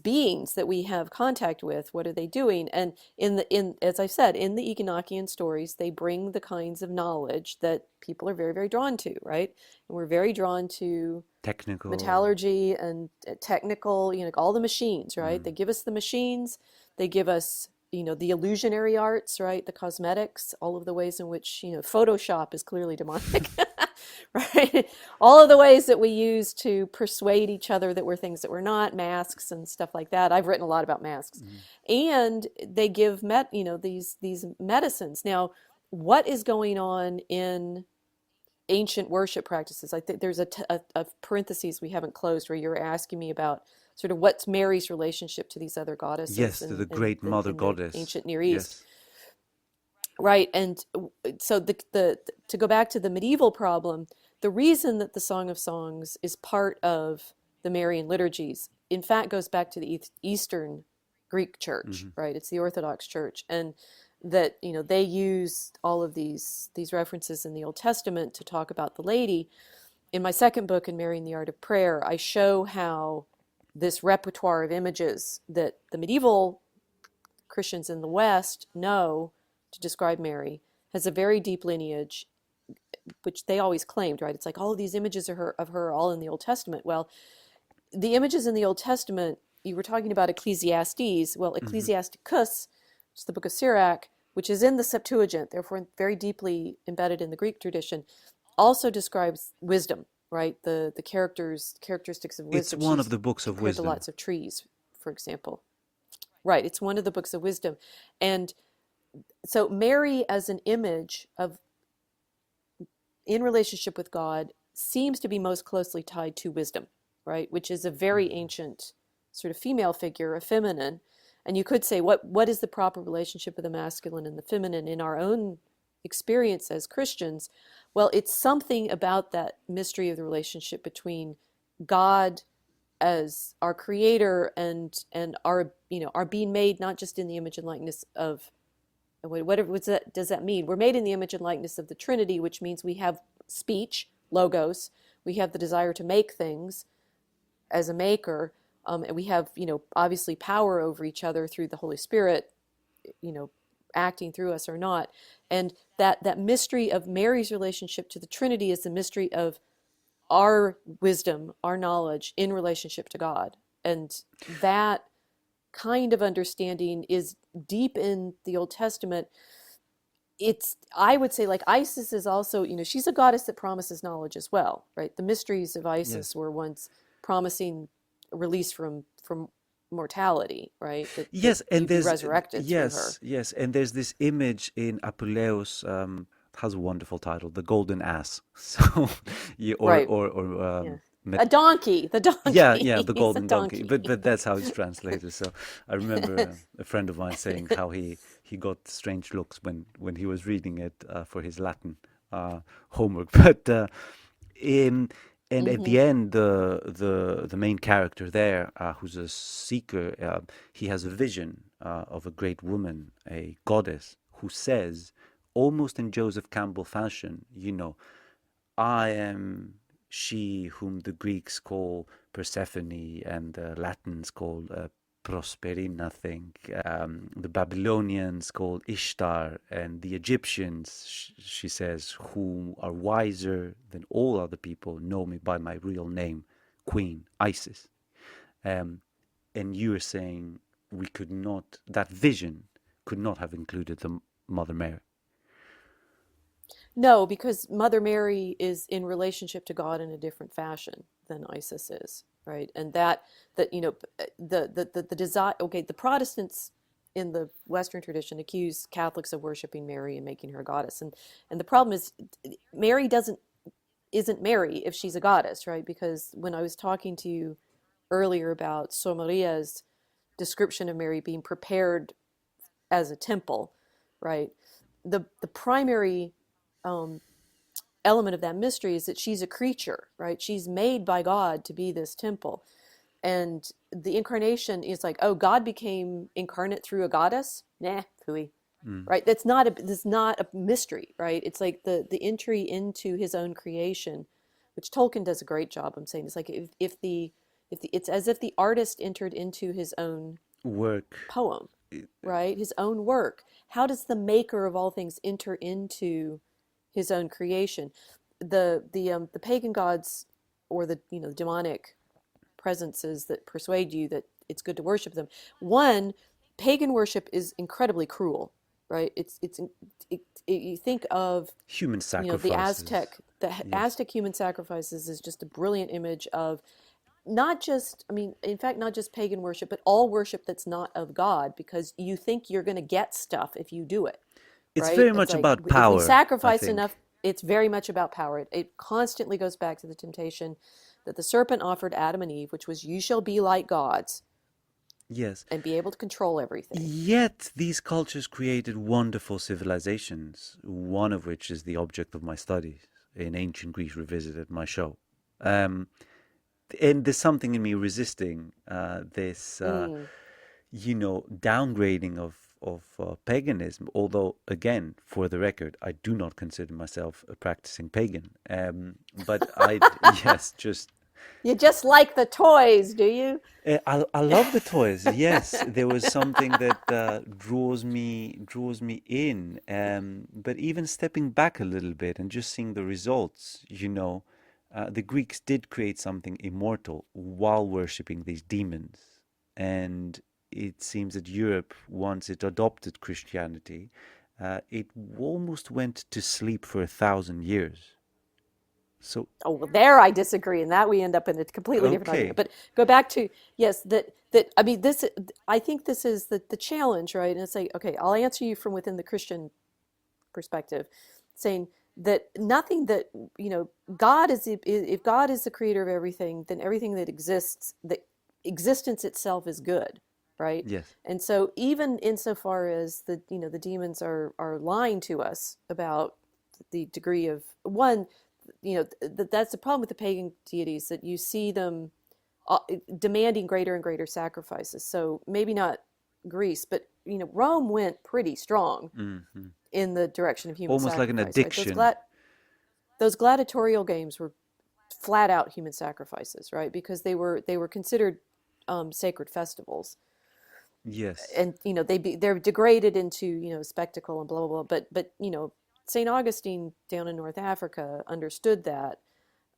beings that we have contact with, what are they doing? And in as I said, in the Enochian stories, they bring the kinds of knowledge that people are very, very drawn to, right? And we're very drawn to technical. metallurgy and technical, all the machines, right? Mm. They give us the machines, they give us, the illusionary arts, right? The cosmetics, all of the ways in which, Photoshop is clearly demonic, right? All of the ways that we use to persuade each other that we're things that we're not, masks and stuff like that. I've written a lot about masks. Mm. And they give these medicines. Now, what is going on in ancient worship practices? I think there's a parentheses we haven't closed where you're asking me about sort of what's Mary's relationship to these other goddesses Yes, in, the great mother in the goddess. ancient Near East. Yes. Right. And so the to go back to the medieval problem, the reason that the Song of Songs is part of the Marian liturgies, in fact, goes back to the Eastern Greek church, Mm-hmm. right? It's the Orthodox church. And that, they use all of these references in the Old Testament to talk about the lady. In my second book, In Marrying the Art of Prayer, I show how this repertoire of images that the medieval Christians in the West know to describe Mary has a very deep lineage, which they always claimed, right? It's like all of these images of her all in the Old Testament. Well, the images in the Old Testament, you were talking about Ecclesiastes. Well, Mm-hmm. Ecclesiasticus, which is the book of Sirach, which is in the Septuagint, therefore very deeply embedded in the Greek tradition, also describes wisdom, right? The characteristics of It's wisdom. one of She's the books of compared to wisdom. lots of trees, for example. Right, it's one of the books of wisdom. And so Mary as an image of in relationship with God seems to be most closely tied to wisdom, right? Which is a very Mm-hmm. ancient sort of female figure, a feminine. And you could say, what is the proper relationship of the masculine and the feminine in our own experience as Christians? Well, it's something about that mystery of the relationship between God as our creator and our our being made not just in the image and likeness of what does that mean? We're made in the image and likeness of the Trinity, which means we have speech, logos, we have the desire to make things as a maker, and we have obviously power over each other through the Holy Spirit, you know acting through us or not. And that mystery of Mary's relationship to the Trinity is the mystery of our wisdom, our knowledge in relationship to God. And that kind of understanding is deep in the Old Testament. It's, I would say, like Isis is also, she's a goddess that promises knowledge as well, right? The mysteries of Isis Yes. were once promising release from mortality, right? That Yes, and you'd be there's resurrected through her. yes, and there's this image in Apuleius. It has a wonderful title, the Golden Ass. So, you, Right. or Yeah. met, A donkey, the yeah, yeah, donkey. the He's a Golden Donkey. donkey. But that's how it's translated. So I remember a friend of mine saying how he got strange looks when he was reading it for his Latin homework. But in and at Hmm. the end, the main character there, who's a seeker, he has a vision of a great woman, a goddess, who says, almost in Joseph Campbell fashion, I am she whom the Greeks call Persephone and the Latins call Prosperi, nothing. The Babylonians called Ishtar, and the Egyptians, she says, who are wiser than all other people, know me by my real name, Queen Isis. And you are saying we could not, that vision could not have included the Mother Mary. No, because Mother Mary is in relationship to God in a different fashion than Isis is, right? And that the desire. Okay, the Protestants in the Western tradition accuse Catholics of worshiping Mary and making her a goddess, and the problem is Mary isn't Mary if she's a goddess, right? Because when I was talking to you earlier about Somaria's description of Mary being prepared as a temple, right? The primary element of that mystery is that she's a creature, right? She's made by God to be this temple. And the incarnation is like, oh, God became incarnate through a goddess? Nah, phooey. Right? That's not a mystery, right? It's like the entry into his own creation, which Tolkien does a great job. I'm saying it's like if it's as if the artist entered into his own work poem, right? His own work. How does the maker of all things enter into his own creation? The pagan gods, or the demonic presences that persuade you that it's good to worship them. One, pagan worship is incredibly cruel, right? You think of human the sacrifices. Aztec human sacrifices is just a brilliant image of not just, in fact, not just pagan worship, but all worship that's not of God, because you think you're going to get stuff if you do it, It's right? very It's much like, about if we power, I sacrifice think. enough, it's very much about power. It constantly goes back to the temptation that the serpent offered Adam and Eve, which was, you shall be like gods. Yes. And be able to control everything. Yet these cultures created wonderful civilizations, one of which is the object of my studies in Ancient Greece Revisited, my show. And there's something in me resisting this, downgrading of paganism. Although, again, for the record, I do not consider myself a practicing pagan. But You just like the toys, do you? I love the toys. Yes, there was something that draws me in. But even stepping back a little bit and just seeing the results, the Greeks did create something immortal while worshipping these demons, and it seems that Europe, once it adopted Christianity, it almost went to sleep for 1,000 years. So, oh, well, there I disagree, and that we end up in a completely different okay. argument. But go back to, yes, this, I think this is the challenge, right? And it's like, okay, I'll answer you from within the Christian perspective, saying that nothing that, God is, if God is the creator of everything, then everything that exists, the existence itself is good, right? Yes. And so even insofar as the demons are lying to us about the degree of one, that's the problem with the pagan deities, that you see them demanding greater and greater sacrifices. So maybe not Greece, but Rome went pretty strong in the direction of human Almost sacrifice. like an addiction. Right? Those gladiatorial games were flat out human sacrifices, right? Because they were considered sacred festivals. Yes. And they're degraded into spectacle and blah blah blah. But St. Augustine down in North Africa understood that,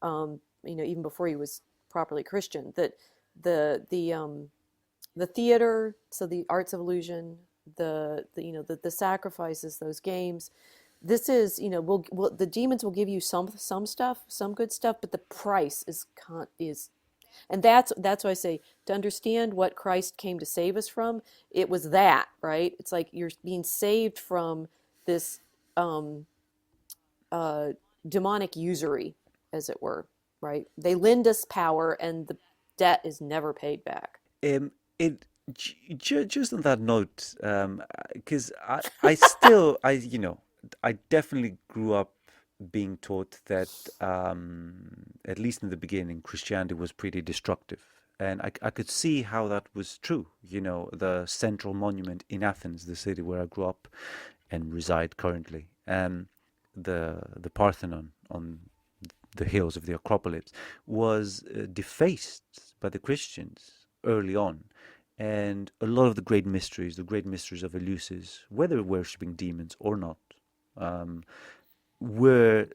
even before he was properly Christian, that the theater, so the arts of illusion, the sacrifices, those games, this is, the demons will give you some stuff, some good stuff, but the price is, and that's why I say, to understand what Christ came to save us from, it was that, right? It's like you're being saved from this demonic usury, as it were, right? They lend us power, and the debt is never paid back. Just on that note, because I definitely grew up being taught that, at least in the beginning, Christianity was pretty destructive. And I could see how that was true. The central monument in Athens, the city where I grew up and reside currently, the Parthenon on the hills of the Acropolis, was defaced by the Christians early on. And a lot of the great mysteries of Eleusis, whether worshipping demons or not, um, were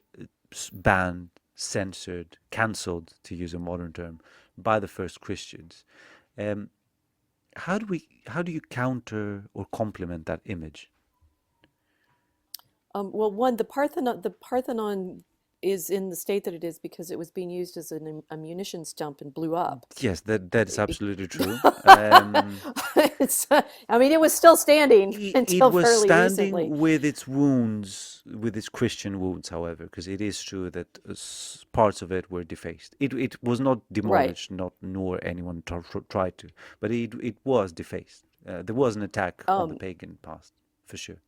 banned, censored, cancelled, to use a modern term, by the first Christians. Um, how do you counter or complement that image? Well, one, the Parthenon is in the state that it is because it was being used as a munitions dump and blew up. Yes, that is It, absolutely true. it's, I mean, it was still standing It until was fairly recently. standing with its wounds, with its Christian wounds, however, because it is true that parts of it were defaced. It was not Right. demolished, not nor anyone tried to, but it was defaced. There was an attack on the Um, pagan past, for sure.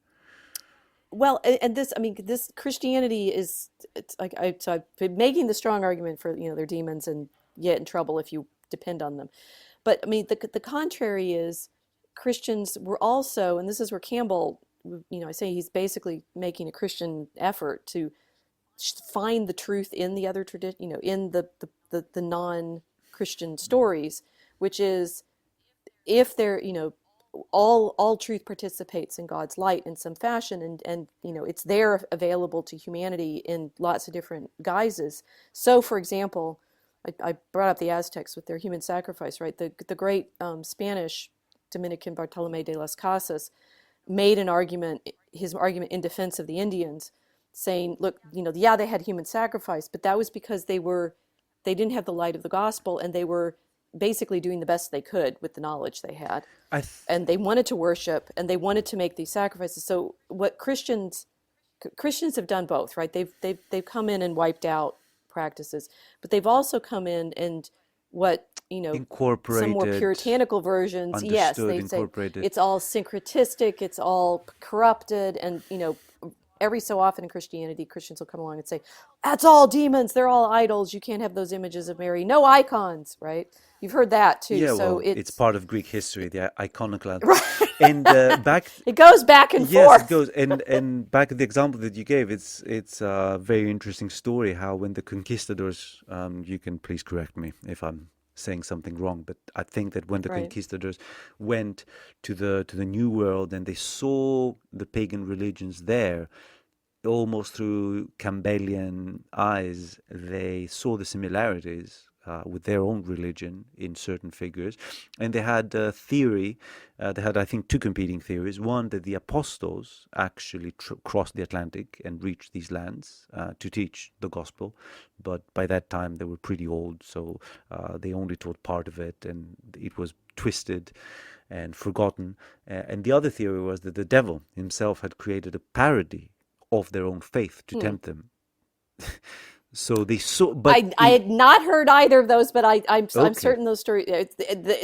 well, and this, I mean, this Christianity is, it's like so I've been making the strong argument for, they're demons and you get in trouble if you depend on them. But I mean, the contrary is Christians were also, and this is where Campbell, I say he's basically making a Christian effort to find the truth in the other tradition, in the non-Christian stories, which is if they're, all truth participates in God's light in some fashion, and it's there available to humanity in lots of different guises. So, for example, I brought up the Aztecs with their human sacrifice, right? The great Spanish Dominican Bartolome de las Casas made his argument in defense of the Indians, saying, look, yeah, they had human sacrifice, but that was because they didn't have the light of the gospel, and they were basically doing the best they could with the knowledge they had, I th and they wanted to worship and they wanted to make these sacrifices. So what Christians have done both, right? They've come in and wiped out practices, but they've also come in and what some more Incorporated, puritanical versions, yes, understood, they say incorporated. it's all syncretistic, it's all corrupted, and every so often in Christianity, Christians will come along and say, "That's all demons. They're all idols. You can't have those images of Mary. No icons." Right? You've heard that too. Yeah, So well, it's it's part of Greek history, the iconoclast. right. And back, It goes back and yes, it forth. goes. And back at the example that you gave, it's a very interesting story how when the conquistadors, you can please correct me if I'm saying something wrong, but I think that when the Right. conquistadors went to the New World and they saw the pagan religions there, almost through Campbellian eyes, they saw the similarities with their own religion in certain figures. And they had a theory, they had, I think, two competing theories. One, that the apostles actually crossed the Atlantic and reached these lands to teach the gospel. But by that time, they were pretty old, so they only taught part of it, and it was twisted and forgotten. And the other theory was that the devil himself had created a parody of their own faith to Hmm. tempt them. So they saw, but I had not heard either of those, but I'm okay, certain those stories.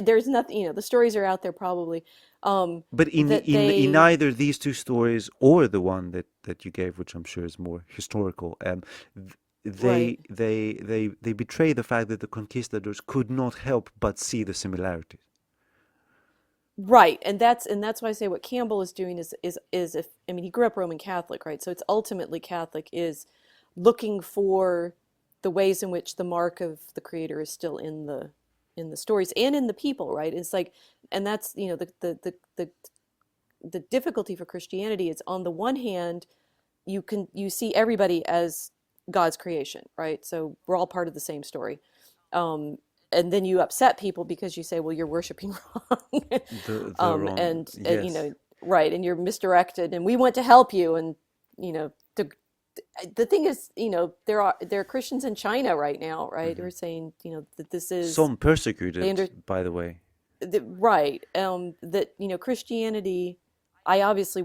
There's nothing. The stories are out there probably. but That in they either these two stories or the one that you gave, which I'm sure is more historical, right. they betray the fact that the conquistadors could not help but see the similarities. Right, and that's why I say what Campbell is doing is if I mean he grew up Roman Catholic, right? So it's ultimately Catholic is looking for the ways in which the mark of the Creator is still in the stories and in the people, right? It's like, and that's the difficulty for Christianity is on the one hand you see everybody as God's creation, right? So we're all part of the same story. Um, and then you upset people because you say, well, you're worshiping wrong. The wrong, And yes. right, and you're misdirected, and we want to help you. And the thing is, there are Christians in China right now, right, who Hmm. are saying, that this is Some they persecuted, under by the way. right, that Christianity. I obviously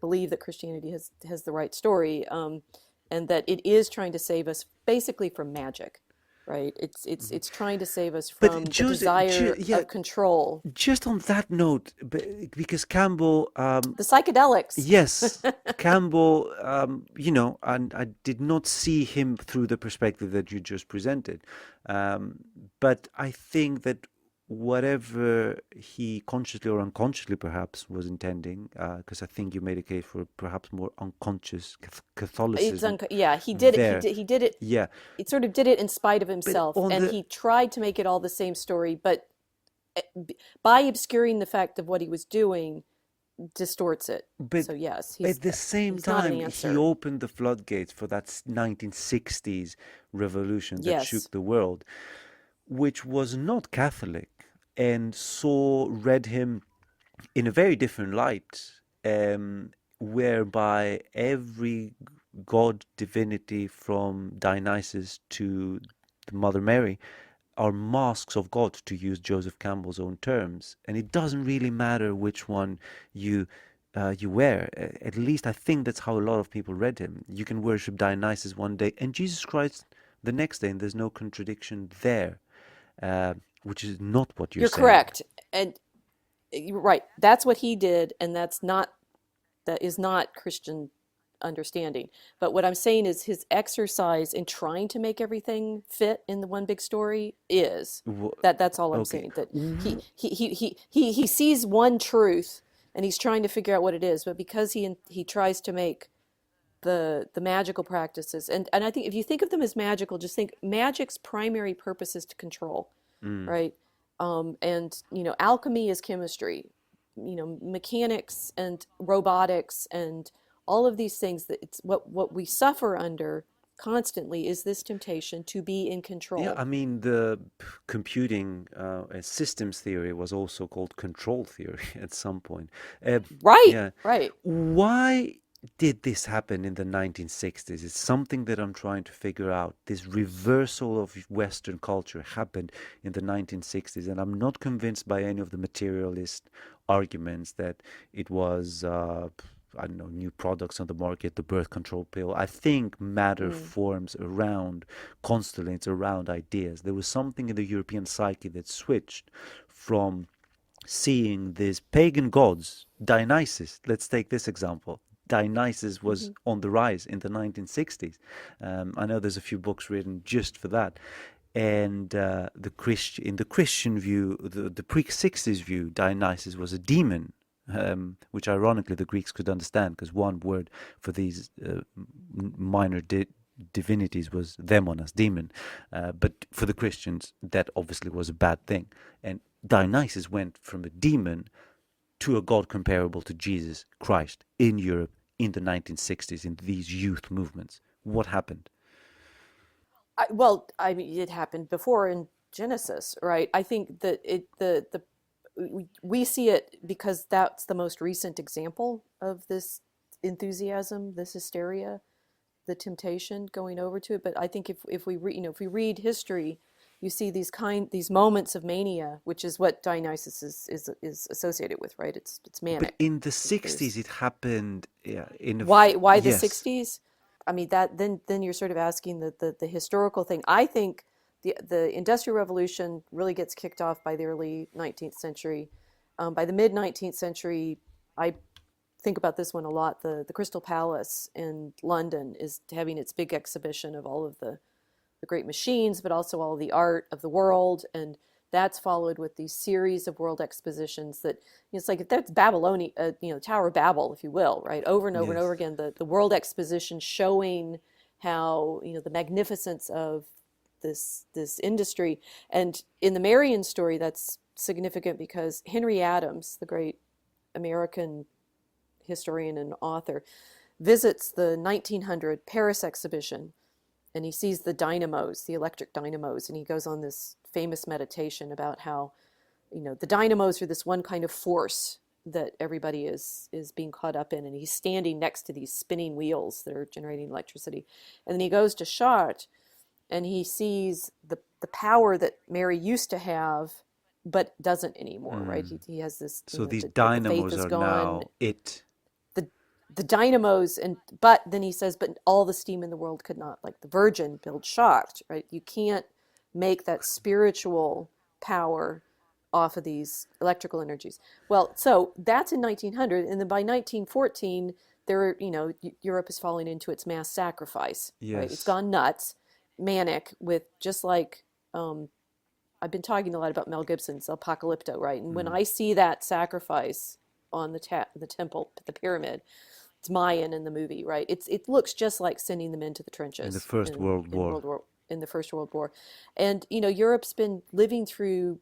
believe that Christianity has the right story, and that it is trying to save us basically from magic, right? It's trying to save us But from the desire Yeah, of control, just on that note, because Campbell, the psychedelics. yes, Campbell, and I did not see him through the perspective that you just presented. But I think that whatever he consciously or unconsciously perhaps was intending, because I think you made a case for perhaps more unconscious Catholicism Yeah, he did it. there. He did it. Yeah, It sort of did it in spite of but himself, on and the he tried to make it all the same story, but by obscuring the fact of what he was doing, distorts it. But So yes, at the same he's not an time, he answer. opened the floodgates for that 1960s revolution that Yes, shook the world, which was not Catholic, and read him in a very different light, whereby every god divinity from Dionysus to the Mother Mary are masks of God, to use Joseph Campbell's own terms, and it doesn't really matter which one you you wear. At least I think that's how a lot of people read him. You can worship Dionysus one day and Jesus Christ the next day, and there's no contradiction there, uh, which is not what you're you're saying. correct. And you're right. That's what he did, and that is not Christian understanding. But what I'm saying is his exercise in trying to make everything fit in the one big story is that's all I'm Okay. saying. That he sees one truth and he's trying to figure out what it is, but because he tries to make the magical practices, and I think if you think of them as magical, just think magic's primary purpose is to control, Mm. right? And alchemy is chemistry, mechanics and robotics and all of these things, that it's what we suffer under constantly is this temptation to be in Yeah, control. I mean, the computing systems theory was also called control theory at some point. Uh, Right, yeah. right. Why did this happen in the 1960s? It's something that I'm trying to figure out. This reversal of Western culture happened in the 1960s, and I'm not convinced by any of the materialist arguments that it was, I don't know, new products on the market, the birth control pill. I think matter Mm. forms around, constellates around ideas. There was something in the European psyche that switched from seeing these pagan gods. Dionysus, let's take this example. Dionysus was Hmm. on the rise in the 1960s. I know there's a few books written just for that. And in the Christian view, the pre-60s view, Dionysus was a demon, which ironically the Greeks could understand, because one word for these minor divinities was demonas, demon. But for the Christians, that obviously was a bad thing. And Dionysus went from a demon to a god comparable to Jesus Christ in Europe in the 1960s in these youth movements. What happened? Well, I mean, it happened before in Genesis, right? I think that we see it because that's the most recent example of this enthusiasm, this hysteria, the temptation going over to it. But I think if we if we read history, you see these moments of mania, which is what Dionysus is associated with, right? It's But manic. in the There's 60s, it happened, yeah, why the yes. 60s? I mean, that then you're sort of asking the historical thing. I think the Industrial Revolution really gets kicked off by the early 19th century. By the mid 19th century, I think about this one a lot. The Crystal Palace in London is having its big exhibition of all of the great machines, but also all the art of the world. And that's followed with these series of world expositions that it's like that's Babylonian, Tower of Babel, if you will, right? Over and over and over Yes. again, the world exposition showing how the magnificence of this industry. And in the Marion story, that's significant because Henry Adams, the great American historian and author, visits the 1900 Paris exhibition and he sees the dynamos, the electric dynamos, and he goes on this famous meditation about how, the dynamos are this one kind of force that everybody is being caught up in, and he's standing next to these spinning wheels that are generating electricity. And then he goes to Chartres and he sees the power that Mary used to have but doesn't anymore, right? Mm. He has this, So these the faith dynamos is are gone, now it. the dynamos, and but then he says, but all the steam in the world could not, like the Virgin, build Chartres, right? You can't make that spiritual power off of these electrical energies. Well, so that's in 1900, and then by 1914, Europe is falling into its mass sacrifice, right? It's Yes. gone nuts, manic, with just like I've been talking a lot about Mel Gibson's Apocalypto, right? And when Mm. I see that sacrifice on the temple, the pyramid, it's Mayan in the movie, right? It looks just like sending them into the In the trenches First World in War. World War in the First World War, and Europe's been living through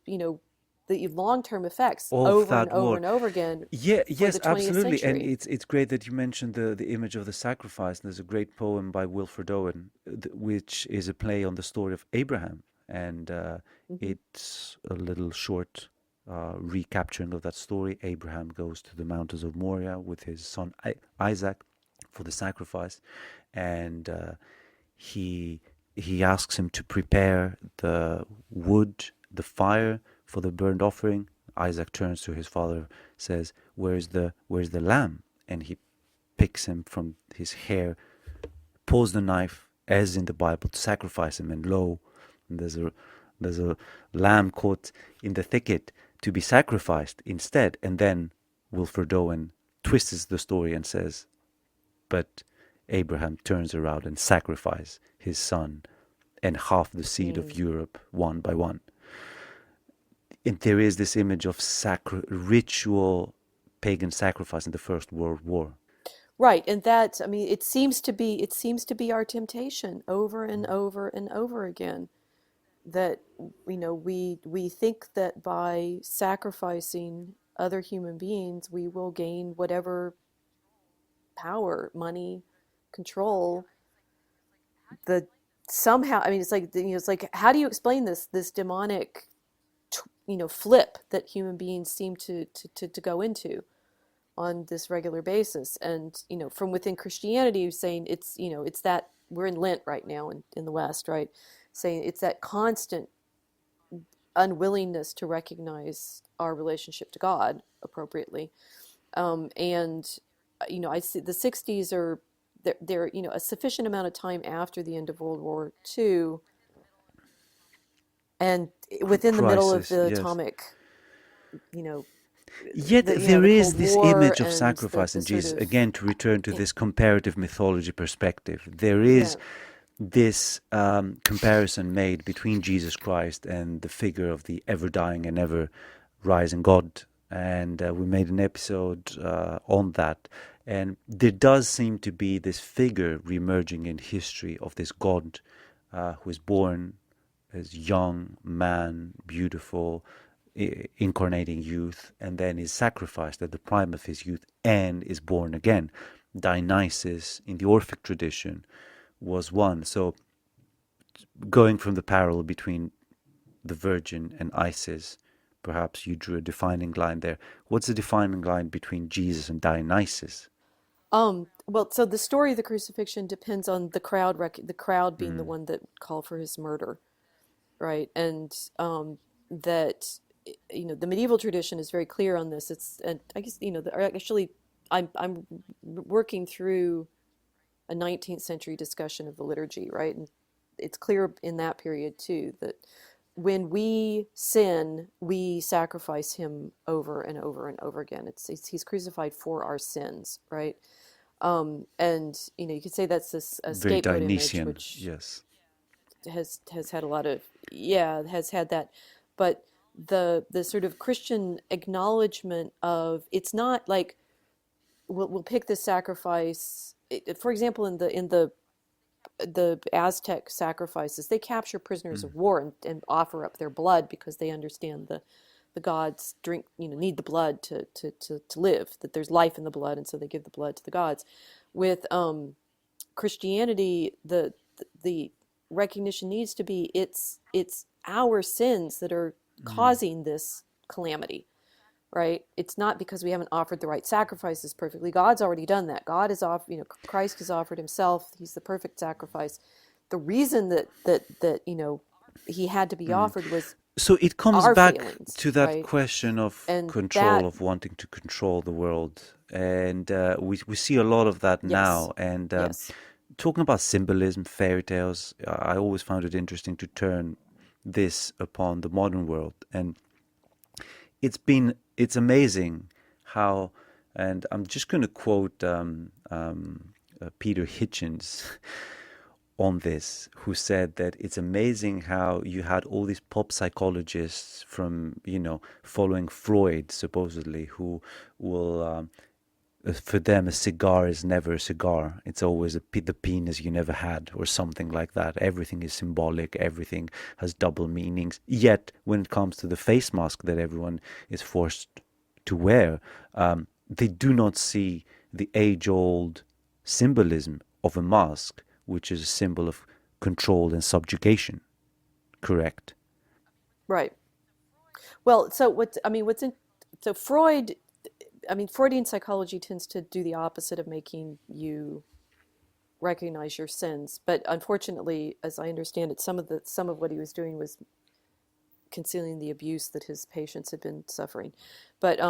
the long-term effects of over and that over war. and over again Yeah, for yes, the 20th absolutely. And century. it's great that you mentioned the image of the sacrifice. And there's a great poem by Wilfred Owen, which is a play on the story of Abraham. And Hmm. it's a little short recapturing of that story. Abraham goes to the mountains of Moriah with his son Isaac for the sacrifice. And he he asks him to prepare the wood, the fire for the burnt offering. Isaac turns to his father, says, where's the lamb?" And he picks him from his hair, pulls the knife, as in the Bible, to sacrifice him, and lo, there's a lamb caught in the thicket to be sacrificed instead. And then Wilfred Owen twists the story and says, but Abraham turns around and sacrifices his son and half the seed of Mm. Europe one by one. And there is this image of ritual pagan sacrifice in the First World War. Right, and that, I mean, it seems to be our temptation over and over and over again, that we think that by sacrificing other human beings we will gain whatever power, money, control. The Somehow, I mean, it's like, it's like, how do you explain this demonic flip that human beings seem to go into on this regular basis? And from within Christianity, you're saying it's that we're in Lent right now in the West, right? Saying it's that constant unwillingness to recognize our relationship to God appropriately. And I see the 60s are they're a sufficient amount of time after the end of World War II, and within the middle of Crisis, the yes. atomic, you know, Yet there the is Cold this War image of and sacrifice the in sort Jesus. of Again, to return to yeah, this comparative mythology perspective, there is yeah. this comparison made between Jesus Christ and the figure of the ever dying and ever rising God. And we made an episode on that. And there does seem to be this figure reemerging in history of this God who is born as young man, beautiful, incarnating youth, and then is sacrificed at the prime of his youth and is born again. Dionysus in the Orphic tradition was one. So going from the parallel between the Virgin and Isis, perhaps you drew a defining line there. What's the defining line between Jesus and Dionysus? Well, so the story of the crucifixion depends on the crowd being the Mm, one that called for his murder, right? And that the medieval tradition is very clear on this. It's and I guess actually I'm working through a 19th century discussion of the liturgy, right? And it's clear in that period too that when we sin, we sacrifice him over and over and over again. He's crucified for our sins, right? And you could say that's a very scapegoat image, Dionysian, which yes. has had a lot of, yeah, has had that. But the sort of Christian acknowledgement of, it's not like we'll pick this sacrifice. For example, in the Aztec sacrifices, they capture prisoners Mm, of war and offer up their blood because they understand the gods need the blood to live, that there's life in the blood, and so they give the blood to the gods. With Christianity, the recognition needs to be, it's our sins that are mm, causing this calamity, right? It's not because we haven't offered the right sacrifices perfectly. God's already done that. God is off, Christ has offered himself. He's the perfect sacrifice. The reason that he had to be mm. offered was So it comes our back failings, to that right? question of And control, that, of wanting to control the world. And we see a lot of that yes, now. And yes. talking about symbolism, fairy tales, I always found it interesting to turn this upon the modern world. And it's amazing how, and I'm just going to quote Peter Hitchens on this, who said that it's amazing how you had all these pop psychologists from, following Freud, supposedly, who will for them, a cigar is never a cigar. It's always the penis you never had, or something like that. Everything is symbolic. Everything has double meanings. Yet, when it comes to the face mask that everyone is forced to wear, they do not see the age-old symbolism of a mask, which is a symbol of control and subjugation. Correct? Right. Well, so so Freudian psychology tends to do the opposite of making you recognize your sins. But unfortunately, as I understand it, some of what he was doing was concealing the abuse that his patients had been suffering. But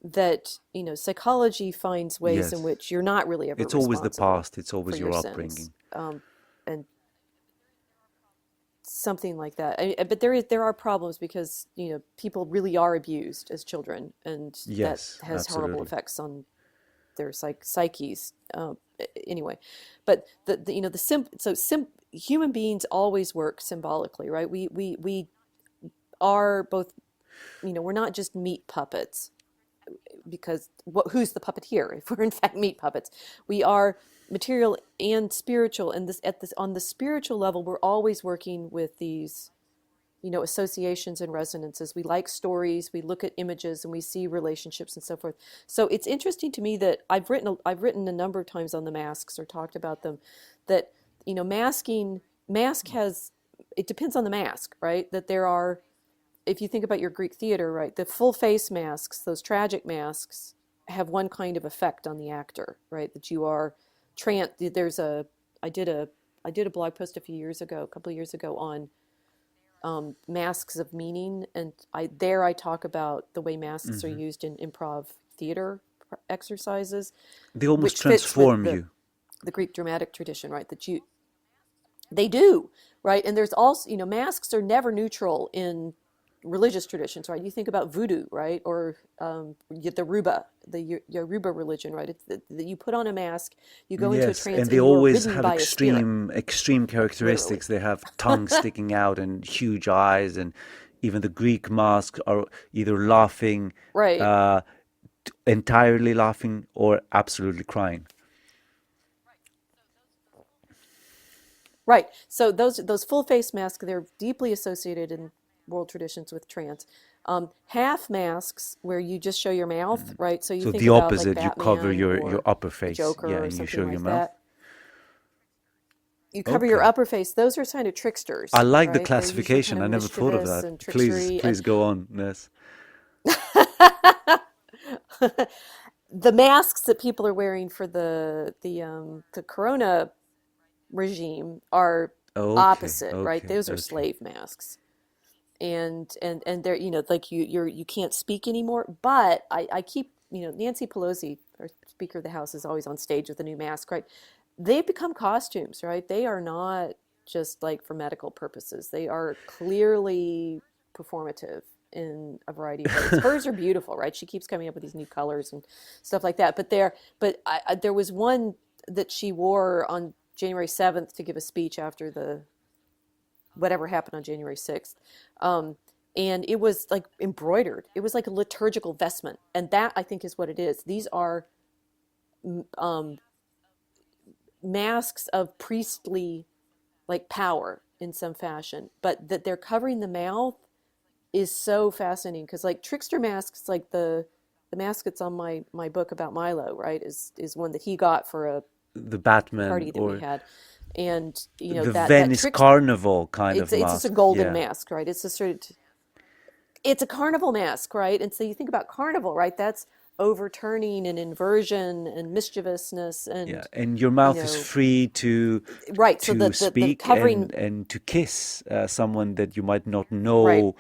that, psychology finds ways in Yes. which you're not really ever It's always the responsible past. It's for always your your sins. upbringing. And something like that. But there are problems because, people really are abused as children, and that Yes, has horrible absolutely. effects on their psyches. Anyway, but human beings always work symbolically, right? We are both, we're not just meat puppets, because who's the puppet here if we're in fact meat puppets? We are material and spiritual, and on the spiritual level, we're always working with these, associations and resonances. We like stories, we look at images, and we see relationships and so forth. So it's interesting to me that I've written a number of times on the masks, or talked about them, that, mask has, it depends on the mask, right? That there are, if you think about your Greek theater, right, the full face masks, those tragic masks, have one kind of effect on the actor, right? That you are there's a I did a blog post a couple of years ago, on masks of meaning, and I talk about the way masks are Hmm. used in improv theater exercises, They almost which fits with transform the you. Greek dramatic tradition, right? They do, right? And there's also, masks are never neutral in religious traditions, right? You think about voodoo, right? Or the Yoruba religion, right? It's that you put on a mask, you go into a Yes, trance, and they and you are always ridden have by a spirit, extreme literally. characteristics. They have tongues sticking out and huge eyes, and even the Greek masks are either laughing, Right, uh, entirely laughing, or absolutely crying. right. So those full face masks, they're deeply associated in world traditions with trance. Half masks, where you just show your mouth, right? So you So think the about like opposite, you cover Batman your or upper the face, yeah, Joker or and you something show your like mouth. that. You cover your Okay. upper face. Those are kind of I tricksters, like the right? They're usually kind classification. of I never thought of mischievous that. and Please, trickstery. And please go on. Yes. the masks that people are wearing for the Corona regime are Okay, opposite, right? okay, Those are okay. slave masks. And they're, like you can't speak anymore. But I keep, Nancy Pelosi, our Speaker of the House, is always on stage with a new mask, right? They've become costumes, right? They are not just like for medical purposes. They are clearly performative in a variety of ways. Hers are beautiful, right? She keeps coming up with these new colors and stuff like that. There was one that she wore on January 7th to give a speech after the whatever happened on January 6th. Um, and it was like embroidered. It was like a liturgical vestment. And that, I think, is what it is. These are um, masks of priestly like power in some fashion, but that they're covering the mouth is so fascinating, because like trickster masks, like the mask that's on my book about Milo, right, is one that he got for a The Batman party that we or had. And the that Venice tricks, Carnival kind of it's just a mask. golden Yeah. mask, right? It's a carnival mask, right? And so you think about carnival, right? That's overturning and inversion and mischievousness, Yeah, and and your you mouth is know free right. So to the speak covering, and to kiss someone that you might not right? know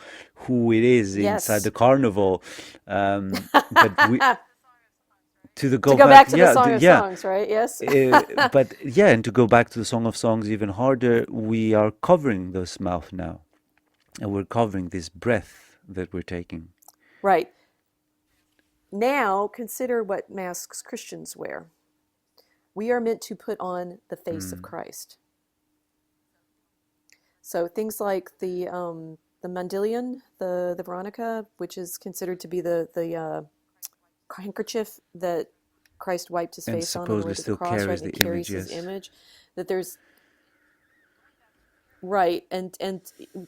who it is inside the Yes. carnival. But we to the To go go back, back to the yeah, Song of yeah. Songs, right? Yes. But yeah, and to go back to the Song of Songs even harder, we are covering this mouth now, and we're covering this breath that we're taking. Right. Now consider what masks Christians wear. We are meant to put on the face of Mm. Christ. So things like the mandilion, the Veronica, which is considered to be the handkerchief that Christ wiped his And face on the way supposedly to the still cross, right? carries And the it carries image, his yes. image. That there's right, and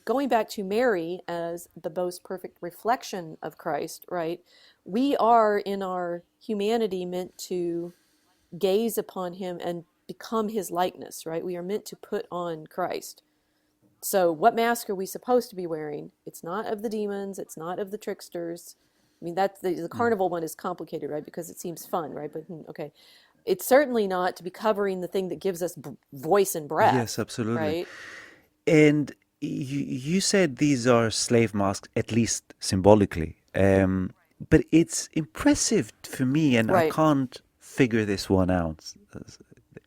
going back to Mary as the most perfect reflection of Christ, right? We are in our humanity meant to gaze upon him and become his likeness, right? We are meant to put on Christ. So, what mask are we supposed to be wearing? It's not of the demons, it's not of the tricksters. I mean, that's the Mm. carnival one is complicated, right? Because it seems fun, right? But okay, it's certainly not to be covering the thing that gives us voice and Yes, breath, absolutely. right? And you said these are slave masks, at least symbolically. But it's impressive for me, and I Right. can't figure this one out.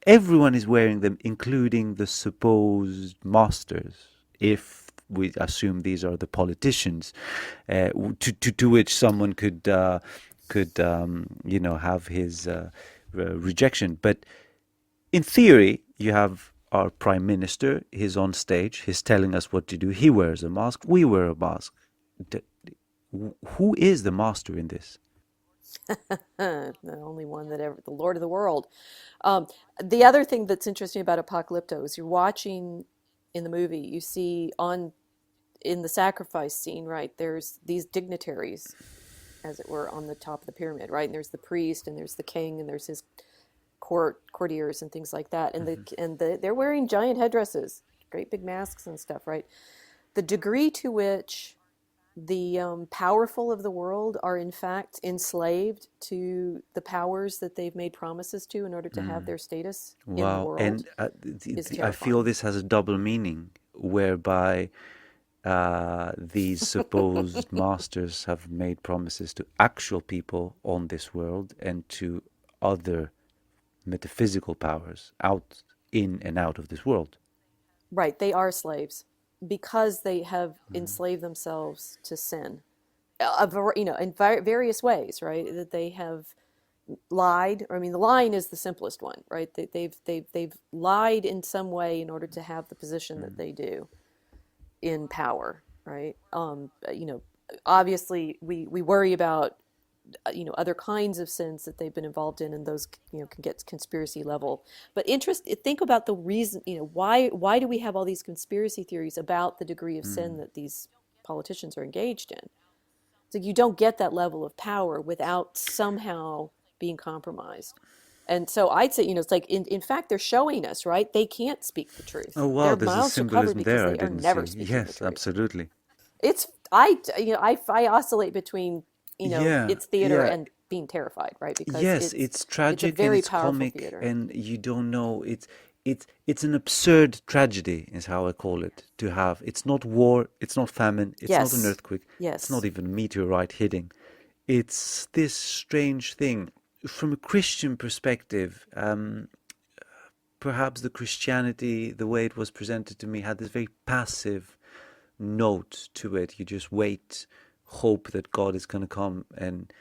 Everyone is wearing them, including the supposed masters, if we assume these are the politicians, to which someone could have his rejection. But in theory, you have our prime minister. He's on stage. He's telling us what to do. He wears a mask. We wear a mask. D- who is the master in this? The only one that ever, the Lord of the world. Um, the other thing that's interesting about Apocalypto is you're watching in the movie, you see on in the sacrifice scene, right? There's these dignitaries, as it were, on the top of the pyramid, right? And there's the priest, and there's the king, and there's his courtiers and things like that, and they're wearing giant headdresses, great big masks and stuff, right? The degree to which the powerful of the world are in fact enslaved to the powers that they've made promises to in order to have Mm. their status in the Wow. world And is I feel terrifying. this has a double meaning, whereby these supposed masters have made promises to actual people on this world and to other metaphysical powers out in and out of this world. Right, they are slaves because they have enslaved themselves to sin, in various ways, right? That they have lied. I mean, the lying is the simplest one, right? They've lied in some way in order to have the position that they do in power, right? Obviously, we worry about other kinds of sins that they've been involved in, and those can get conspiracy level. But think about the reason, why do we have all these conspiracy theories about the degree of sin Mm. that these politicians are engaged in? So you don't get that level of power without somehow being compromised. And so I'd say, it's like, in fact, they're showing us, right? They can't speak the truth. Oh wow, Their there's a mouths are covered symbolism because there I they are didn't never see. speaking the Yes, truth. absolutely. I oscillate between, Yeah, it's theater yeah. and being terrified, right? Because Yes, it's it's it's a tragic and very it's powerful comic, theater. and you don't know. It's an absurd tragedy, is how I call it. To have, it's not war, it's not famine, it's not an Yes. earthquake, it's not Yes. even a meteorite hitting. It's this strange thing. From a Christian perspective, perhaps the Christianity, the way it was presented to me, had this very passive note to it. You just wait, hope that God is going to come and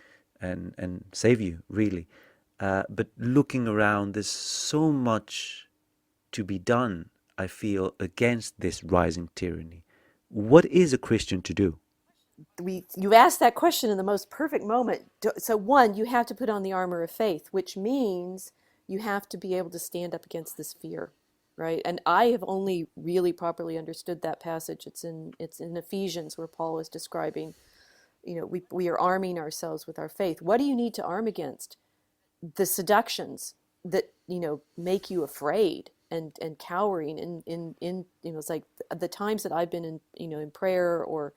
save you, really. But looking around, there's so much to be done, I feel, against this rising tyranny. What is a Christian to do? You asked that question in the most perfect moment. So one, you have to put on the armor of faith, which means you have to be able to stand up against this fear, right? And I have only really properly understood that passage. It's in Ephesians where Paul is describing, we are arming ourselves with our faith. What do you need to arm against? The seductions that make you afraid and cowering in it's like the times that I've been in prayer, or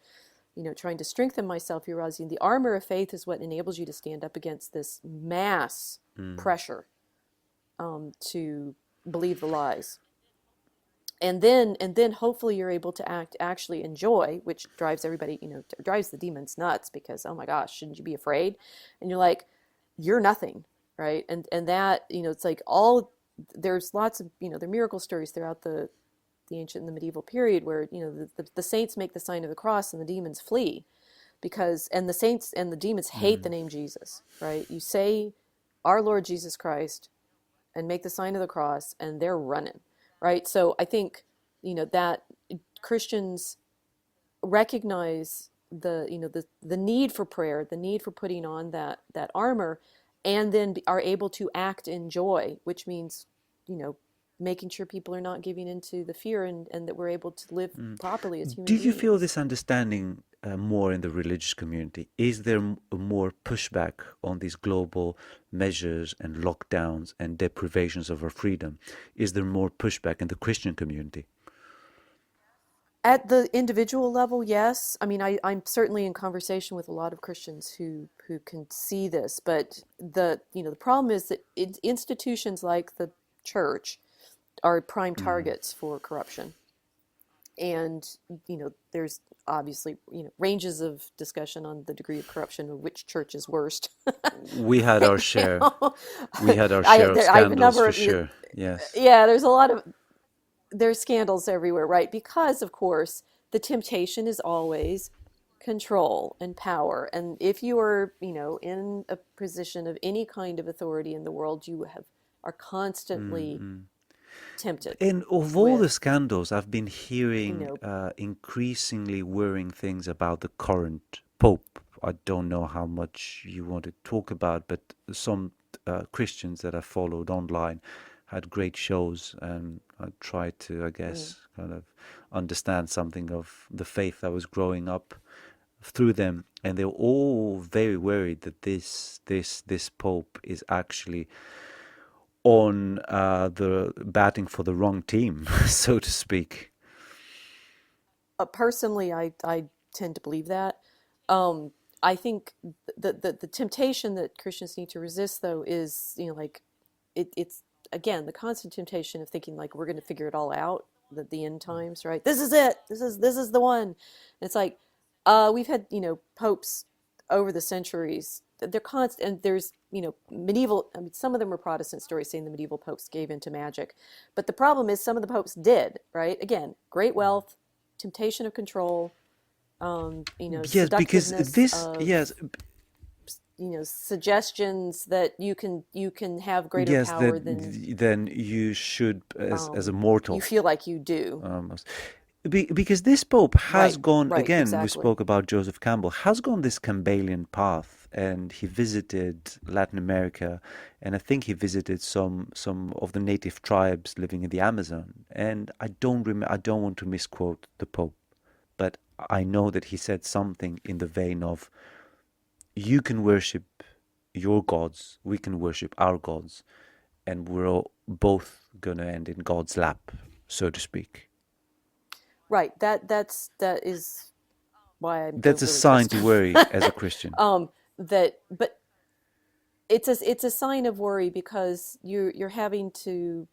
trying to strengthen myself, you're realizing the armor of faith is what enables you to stand up against this mass Mm. pressure to believe the lies. And then hopefully you're able to act actually in joy, which drives everybody, drives the demons nuts, because oh my gosh, shouldn't you be afraid? And you're like, you're nothing, right? And that, it's like there's lots of, there are miracle stories throughout the ancient and the medieval period where the saints make the sign of the cross and the demons flee, and the saints and the demons hate the Mm. name Jesus, right? You say our Lord Jesus Christ and make the sign of the cross and they're running, right? So I think that Christians recognize the need for prayer, the need for putting on that armor, and then are able to act in joy, which means, you know, making sure people are not giving into the fear, and that we're able to live properly as Do human you feel beings. this understanding more in the religious community? Is there more pushback on these global measures and lockdowns and deprivations of our freedom? Is there more pushback in the Christian community? At the individual level, yes. I mean, I'm certainly in conversation with a lot of Christians who can see this, but the problem is that institutions like the church are prime Mm. targets for corruption. And there's obviously ranges of discussion on the degree of corruption, or which church is worst We had our right share. now. We had our share of I have a scandals number for of sure. Yes. yeah, there's a lot of there's scandals everywhere, right? Because of course the temptation is always control and power, and if you are in a position of any kind of authority in the world, you are constantly Mm-mm. tempted And of all the with scandals, I've been you hearing know increasingly worrying things about the current Pope. I don't know how much you want to talk about, but some Christians that I followed online had great shows, and I tried to, I mm, guess, kind of understand something of the faith I was growing up through them, and they were all very worried that this Pope is actually on the batting for the wrong team, so to speak. personally, I tend to believe that. Um, I think the temptation that Christians need to resist, though, is like it's again the constant temptation of thinking like we're going to figure it all out. The end times, right? This is it. This is the one. And it's like we've had popes over the centuries. They're constant, and there's medieval. I mean, some of them are Protestant stories saying the medieval popes gave into magic, but the problem is some of the popes did. Right? Again, great wealth, temptation of control, Yes, because seductiveness this, of yes, suggestions that you can have greater yes, that power than then you should, as a you mortal, feel like you do. almost. Because this Pope has Right, gone, right, again, we exactly. spoke about Joseph Campbell, has gone this Campbellian path, and he visited Latin America, and I think he visited some of the native tribes living in the Amazon. And I don't want to misquote the Pope, but I know that he said something in the vein of, you can worship your gods, we can worship our gods, and we're all both gonna end in God's lap, so to speak. Right. That is why I That's don't a really sign trust to him. worry as a Christian. But it's a sign of worry because you're having to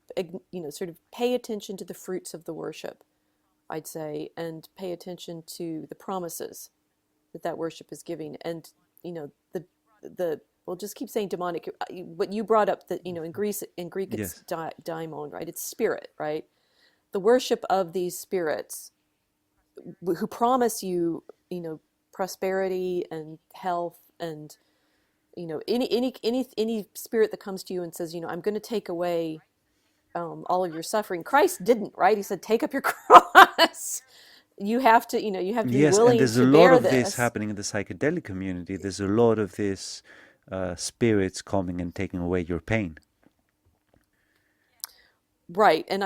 sort of pay attention to the fruits of the worship, I'd say, and pay attention to the promises that worship is giving. And the we'll just keep saying demonic. What you brought up, that in Greek it's Yes. daimon, right? It's spirit, right? The worship of these spirits who promise you, prosperity and health, and any spirit that comes to you and says, I'm going to take away all of your suffering. Christ didn't, right? He said, take up your cross. You have to be Yes, and willing there's a to lot bear of this this. happening in the psychedelic community. There's a lot of this spirits coming and taking away your pain. Right. And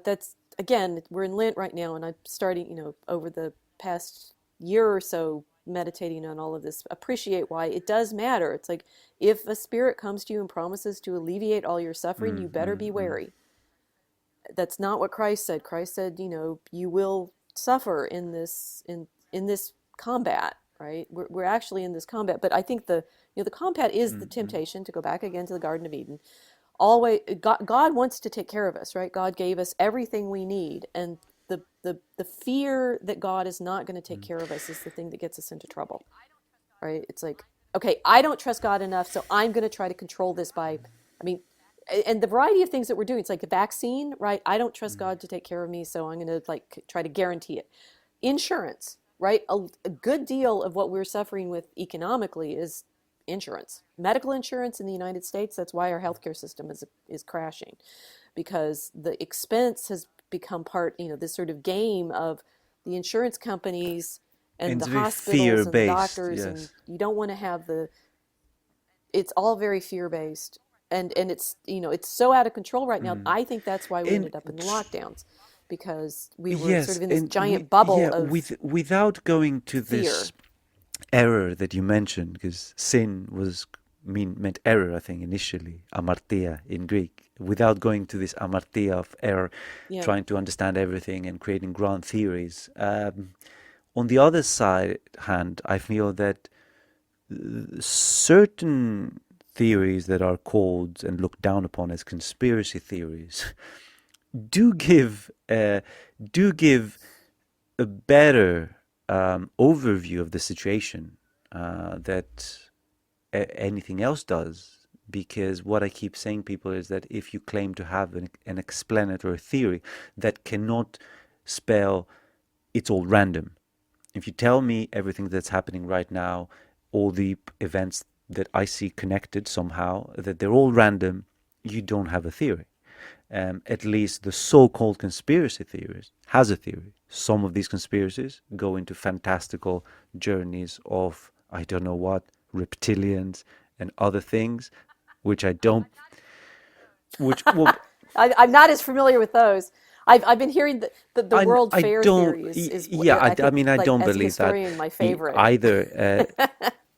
that's, again, we're in Lent right now, and I'm starting, over the past year or so, meditating on all of this, appreciate why it does matter. It's like, if a spirit comes to you and promises to alleviate all your suffering, Mm, you better mm, be mm. wary. That's not what Christ said. Christ said, you will suffer in this combat, right? We're actually in this combat. But I think the combat is the Mm, mm. temptation to go back again to the Garden of Eden. Always, God wants to take care of us, right? God gave us everything we need, and the fear that God is not going to take care of us is the thing that gets us into trouble, right? It's like, okay, I don't trust God enough, so I'm going to try to control this by, I mean, and the variety of things that we're doing. It's like the vaccine, right? I don't trust God to take care of me, so I'm going to like try to guarantee it. Insurance, right? A good deal of what we're suffering with economically is insurance, medical insurance in the United States. That's why our healthcare system is crashing, because the expense has become part, this sort of game of the insurance companies And and it's the very hospitals and the fear-based, doctors, and yes. you don't want to have it's all very fear-based, and it's it's so out of control right now. Mm. I think that's why we And ended up in the tr- lockdowns, because we were sort yes, of in this and giant bubble with of without going to this fear. error that you mentioned, because sin was meant error, I think initially, amartia in Greek. Without going to this amartia of error, Yeah. trying to understand everything and creating grand theories. On the other side hand, I feel that certain theories that are called and looked down upon as conspiracy theories do give do give a better overview of the situation that anything else does. Because what I keep saying people is that if you claim to have an explanatory theory that cannot spell it's all random, if you tell me everything that's happening right now, all the events that I see connected somehow, that they're all random, you don't have a theory. At least the so-called conspiracy theories has a theory. Some of these conspiracies go into fantastical journeys of, I don't know what, reptilians and other things, which I don't, which, well, I'm not as familiar with those. I've been hearing that the World I Fair don't, theory is yeah, I I think, mean, I like, don't as a believe that historian, my favorite. either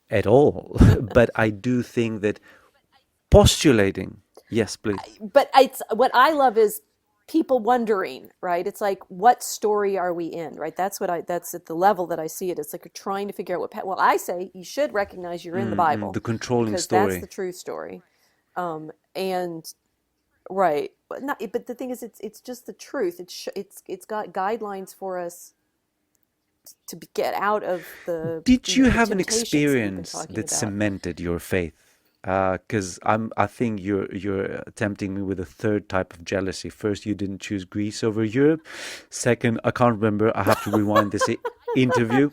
at all. But I do think that postulating, yes, please. But it's what I love is people wondering, right? It's like, what story are we in, right? That's at the level that I see it. It's like you're trying to figure out well, I say you should recognize you're in the The Bible, controlling because that's the story. true story. And right, but the thing is, it's just the truth. It's got guidelines for us to get out of the Did you the have an temptations that we've been experience talking that about. cemented your faith? Because I think you're tempting me with a third type of jealousy. First, you didn't choose Greece over Europe. Second, I can't remember. I have to rewind this interview.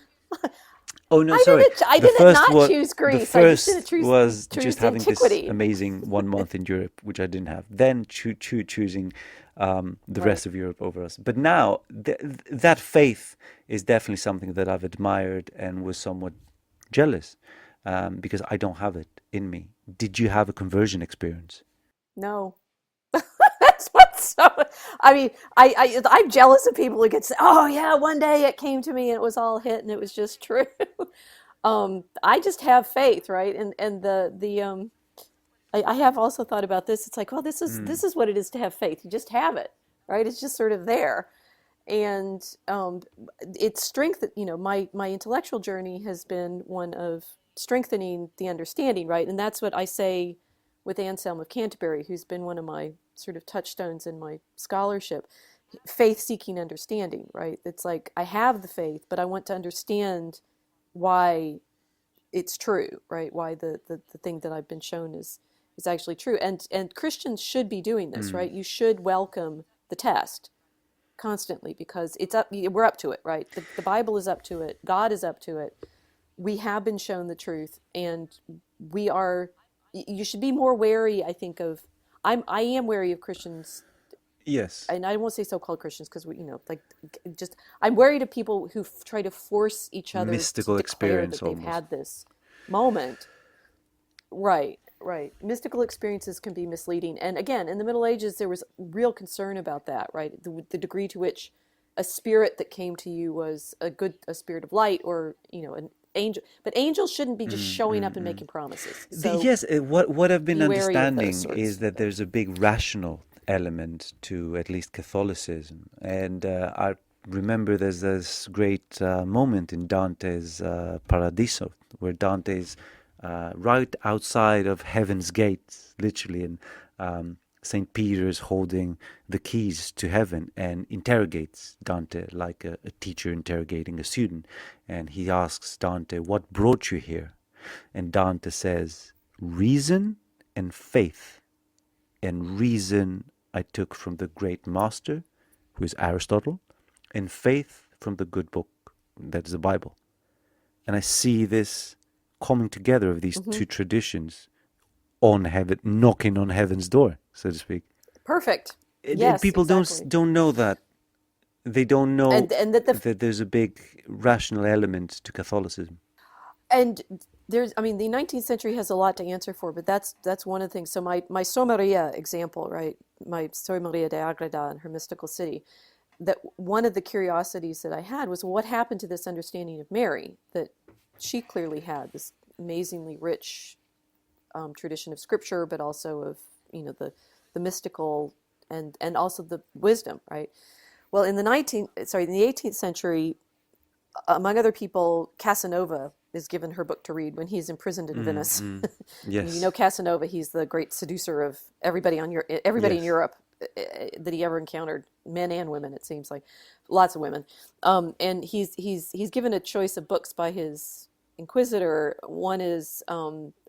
Oh no, sorry. I The didn't first not was choose the Greece. I just didn't first choose was just choose having this antiquity. amazing 1 month in Europe, which I didn't have. Then choosing the Right. rest of Europe over us. But now that faith is definitely something that I've admired and was somewhat jealous because I don't have it in me. Did you have a conversion experience? No. That's what's so. I mean, I'm jealous of people who get say, "Oh yeah, one day it came to me and it was all hit and it was just true." I just have faith, right? And I have also thought about this. It's like, well, Mm, this is what it is to have faith. You just have it, right? It's just sort of there, and it's strength. My intellectual journey has been one of strengthening the understanding, right? And that's what I say with Anselm of Canterbury, who's been one of my sort of touchstones in my scholarship. Faith seeking understanding, right? It's like I have the faith, but I want to understand why it's true, right? Why the thing that I've been shown is actually true. And Christians should be doing this, mm. right? You should welcome the test constantly, because we're up to it, right? The Bible is up to it. God is up to it. We have been shown the truth, and we are you should be more wary, I think, of I am wary of Christians, Yes. and I won't say so-called Christians, because we, like, just I'm worried of people who try to force each other to Mystical declare experience that they've almost. had this moment. Right, right. Mystical experiences can be misleading. And again, in the Middle Ages, there was real concern about that, right? The degree to which a spirit that came to you was a spirit of light, or, an angel. But angels shouldn't be just Mm, showing mm, up and mm. making promises. So Yes, what I've been be wary of those understanding sorts is of that there's things. a big rational element to at least Catholicism, and I remember there's this great moment in Dante's Paradiso where Dante's right outside of heaven's gates, literally, and Saint Peter is holding the keys to heaven and interrogates Dante like a teacher interrogating a student, and he asks Dante, "What brought you here?" And Dante says, reason and faith. And reason I took from the great master, who is Aristotle, and faith from the good book, that is the Bible. And I see this coming together of these Hmm. two traditions on heaven, knocking on heaven's door, so to speak. Perfect. And Yes, people exactly. don't know that. They don't know And that that there's a big rational element to Catholicism. and I mean, the 19th century has a lot to answer for, but that's one of the things. So my Sor Maria example, right? My Sor Maria de Agreda and her mystical city, that one of the curiosities that I had was what happened to this understanding of Mary that she clearly had this amazingly rich tradition of scripture, but also of the mystical and also the wisdom, right? Well, in the 18th century, among other people, Casanova is given her book to read when he's imprisoned in Mm, Venice. mm. You know Yes, Casanova, he's the great seducer of everybody in yes. Europe that he ever encountered, men and women, it seems like, lots of women. And he's given a choice of books by his inquisitor. One is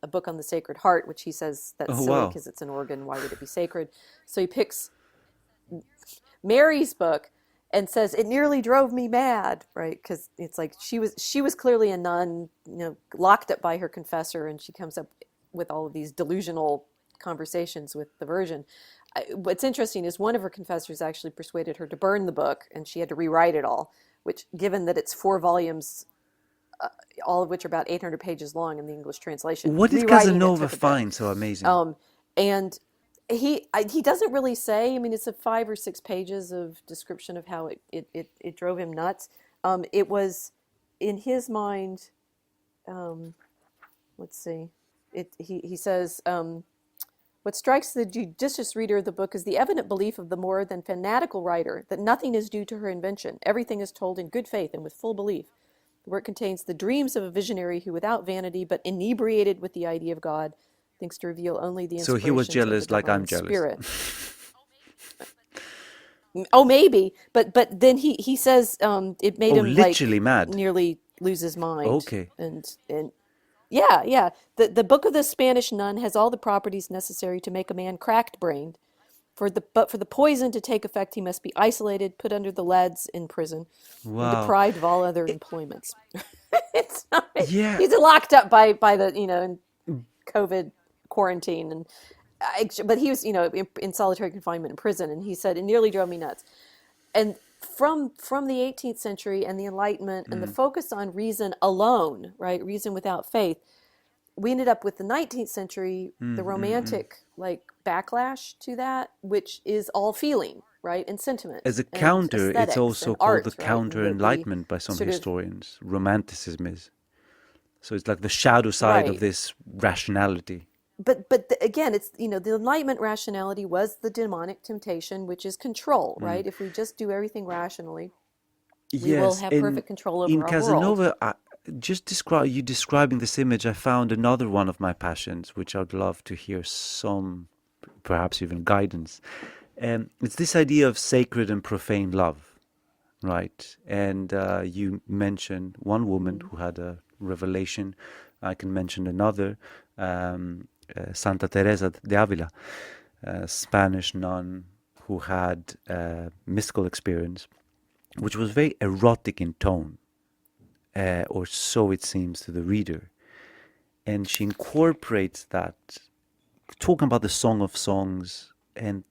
a book on the Sacred Heart, which he says that's Oh, silly wow. because it's an organ. Why would it be sacred? So he picks Mary's book and says it nearly drove me mad, right? Because it's like she was clearly a nun, locked up by her confessor, and she comes up with all of these delusional conversations with the Virgin. What's interesting is one of her confessors actually persuaded her to burn the book, and she had to rewrite it all. Which, given that it's 4 volumes, all of which are about 800 pages long in the English translation, What did rewriting it Casanova took a bit. find so amazing? Um, and he doesn't really say. I mean, it's a 5 or 6 pages of description of how it drove him nuts. It was in his mind. Um, let's see. He says. What strikes the judicious reader of the book is the evident belief of the more than fanatical writer that nothing is due to her invention. Everything is told in good faith and with full belief. The work contains the dreams of a visionary who, without vanity, but inebriated with the idea of God, thinks to reveal only the So he was inspirations of the jealous like I'm divine jealous. spirit. Oh, maybe, but then he says it made Oh, him like literally mad. nearly lose his mind, Okay. and yeah, yeah. The book of the Spanish nun has all the properties necessary to make a man cracked brained. But for the poison to take effect, he must be isolated, put under the leads in prison, and Wow. deprived of all other It- employments. It's not, yeah. he's locked up by the in COVID quarantine, but he was in solitary confinement in prison, and he said it nearly drove me nuts. And from the 18th century and the Enlightenment and the Mm, focus on reason alone, right, reason without faith, we ended up with the 19th century, the mm, mm, mm. romantic like backlash to that, which is all feeling, right, and As sentiment a and counter, it's aesthetics also and called the art, right, and counter the enlightenment by some sort of historians. Romanticism is. So it's like the shadow side of right. this rationality. Again, it's the Enlightenment rationality was the demonic temptation, which is control, Mm. right? If we just do everything rationally, we will Yes, have perfect control in over our world. Casanova, just describing this image, I found another one of my passions, which I'd love to hear some, perhaps even guidance. It's this idea of sacred and profane love, right? And you mentioned one woman Mm. who had a revelation. I can mention another, Santa Teresa de Avila, a Spanish nun who had a mystical experience, which was very erotic in tone, or so it seems to the reader. And she incorporates that, talking about the Song of Songs and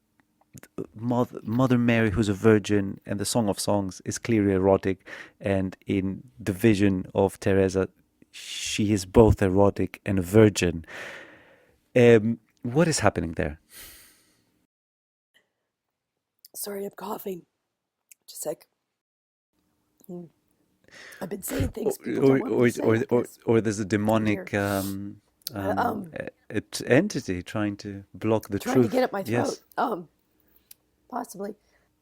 Mother Mary, who's a virgin, and the Song of Songs is clearly erotic. And in the vision of Teresa, she is both erotic and a virgin. What is happening there? Sorry, I'm coughing. Just a sec. Mm. I've been saying Or, things people don't want me to say, I guess. or there's a Can't hear. demonic Um, entity trying to block the trying to get truth. at my throat. Yes. Possibly.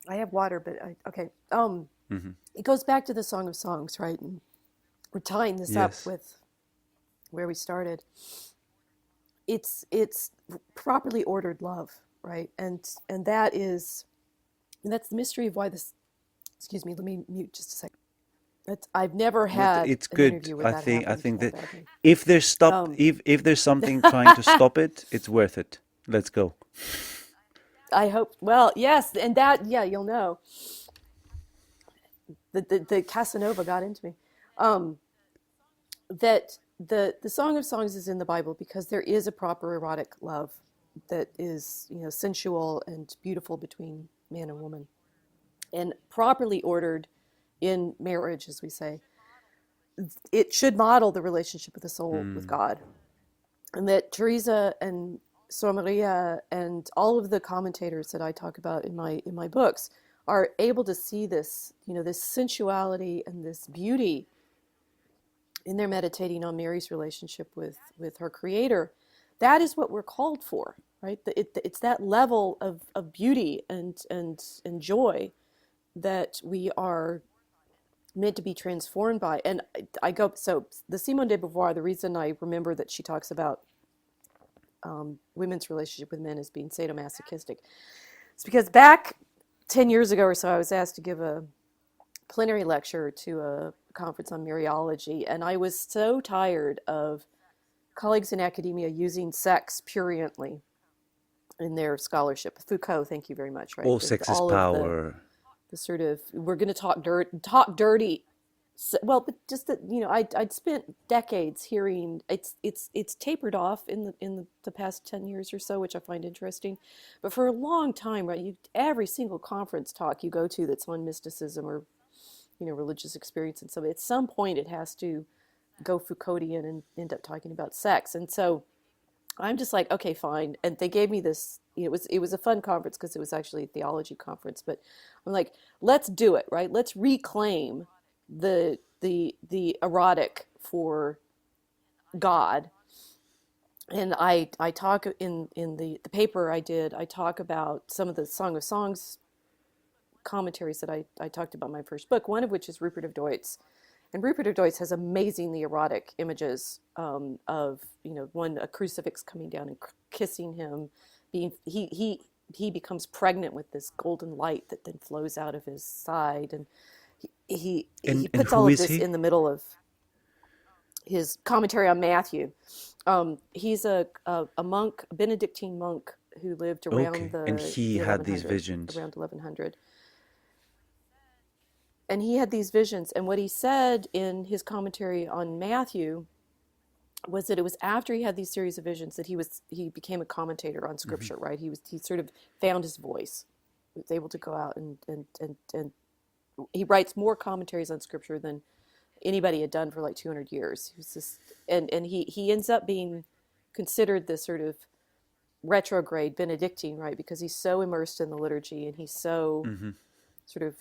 I have water, but okay. Hmm. It goes back to the Song of Songs, right? And we're tying this up Yes. with where we started. It's properly ordered love, right? And that's the mystery of why this. Excuse me. Let me mute just a second. I've never But had it's an good. interview where I that think. I happened think that that badly. Um, if there's something trying to stop it, it's worth it. Let's go. I hope. Well, yes, and that yeah, you'll know the Casanova got into me. Um, that the Song of Songs is in the Bible because there is a proper erotic love that is sensual and beautiful between man and woman, and properly ordered in marriage, as we say. it should model the relationship of the soul with Mm. God. And that Teresa and Sor Maria and all of the commentators that I talk about in my books are able to see this, this sensuality and this beauty in their meditating on Mary's relationship with her Creator. That is what we're called for, right? It's that level of beauty and joy that we are meant to be transformed by. And so the Simone de Beauvoir, the reason I remember that she talks about women's relationship with men as being sadomasochistic, it's because back 10 years ago or so, I was asked to give a plenary lecture to a conference on Mariology, and I was so tired of colleagues in academia using sex pruriently in their scholarship. Foucault, thank you very much, right? All sex is All of power. the sort of, we're going to talk dirty. Well, but just that, I'd spent decades hearing it's tapered off in the past 10 years or so, which I find interesting. But for a long time, right, every single conference talk you go to that's on mysticism or religious experience, and so at some point it has to go Foucauldian and end up talking about sex. And so I'm just like, okay, fine. And they gave me this, it was a fun conference because it was actually a theology conference, but I'm like, let's do it, right? Let's reclaim the erotic for God. And I talk in the paper I talk about some of the Song of Songs commentaries that I talked about in my first book, one of which is Rupert of Deutz. And Rupert of Deutz has amazingly erotic images of, a crucifix coming down and kissing him. He becomes pregnant with this golden light that then flows out of his side. And he And puts all who of is this he? in the middle of his commentary on Matthew. He's a monk, a Benedictine monk who lived around Okay. And the he had these 1100, visions. around 1100. And he had these visions. And what he said in his commentary on Matthew was that it was after he had these series of visions that he became a commentator on Hmm. Scripture, right? He sort of found his voice. He was able to go out and he writes more commentaries on Scripture than anybody had done for like 200 years. He was just, and he ends up being considered this sort of retrograde Benedictine, right? Because he's so immersed in the liturgy and he's so Hmm. sort of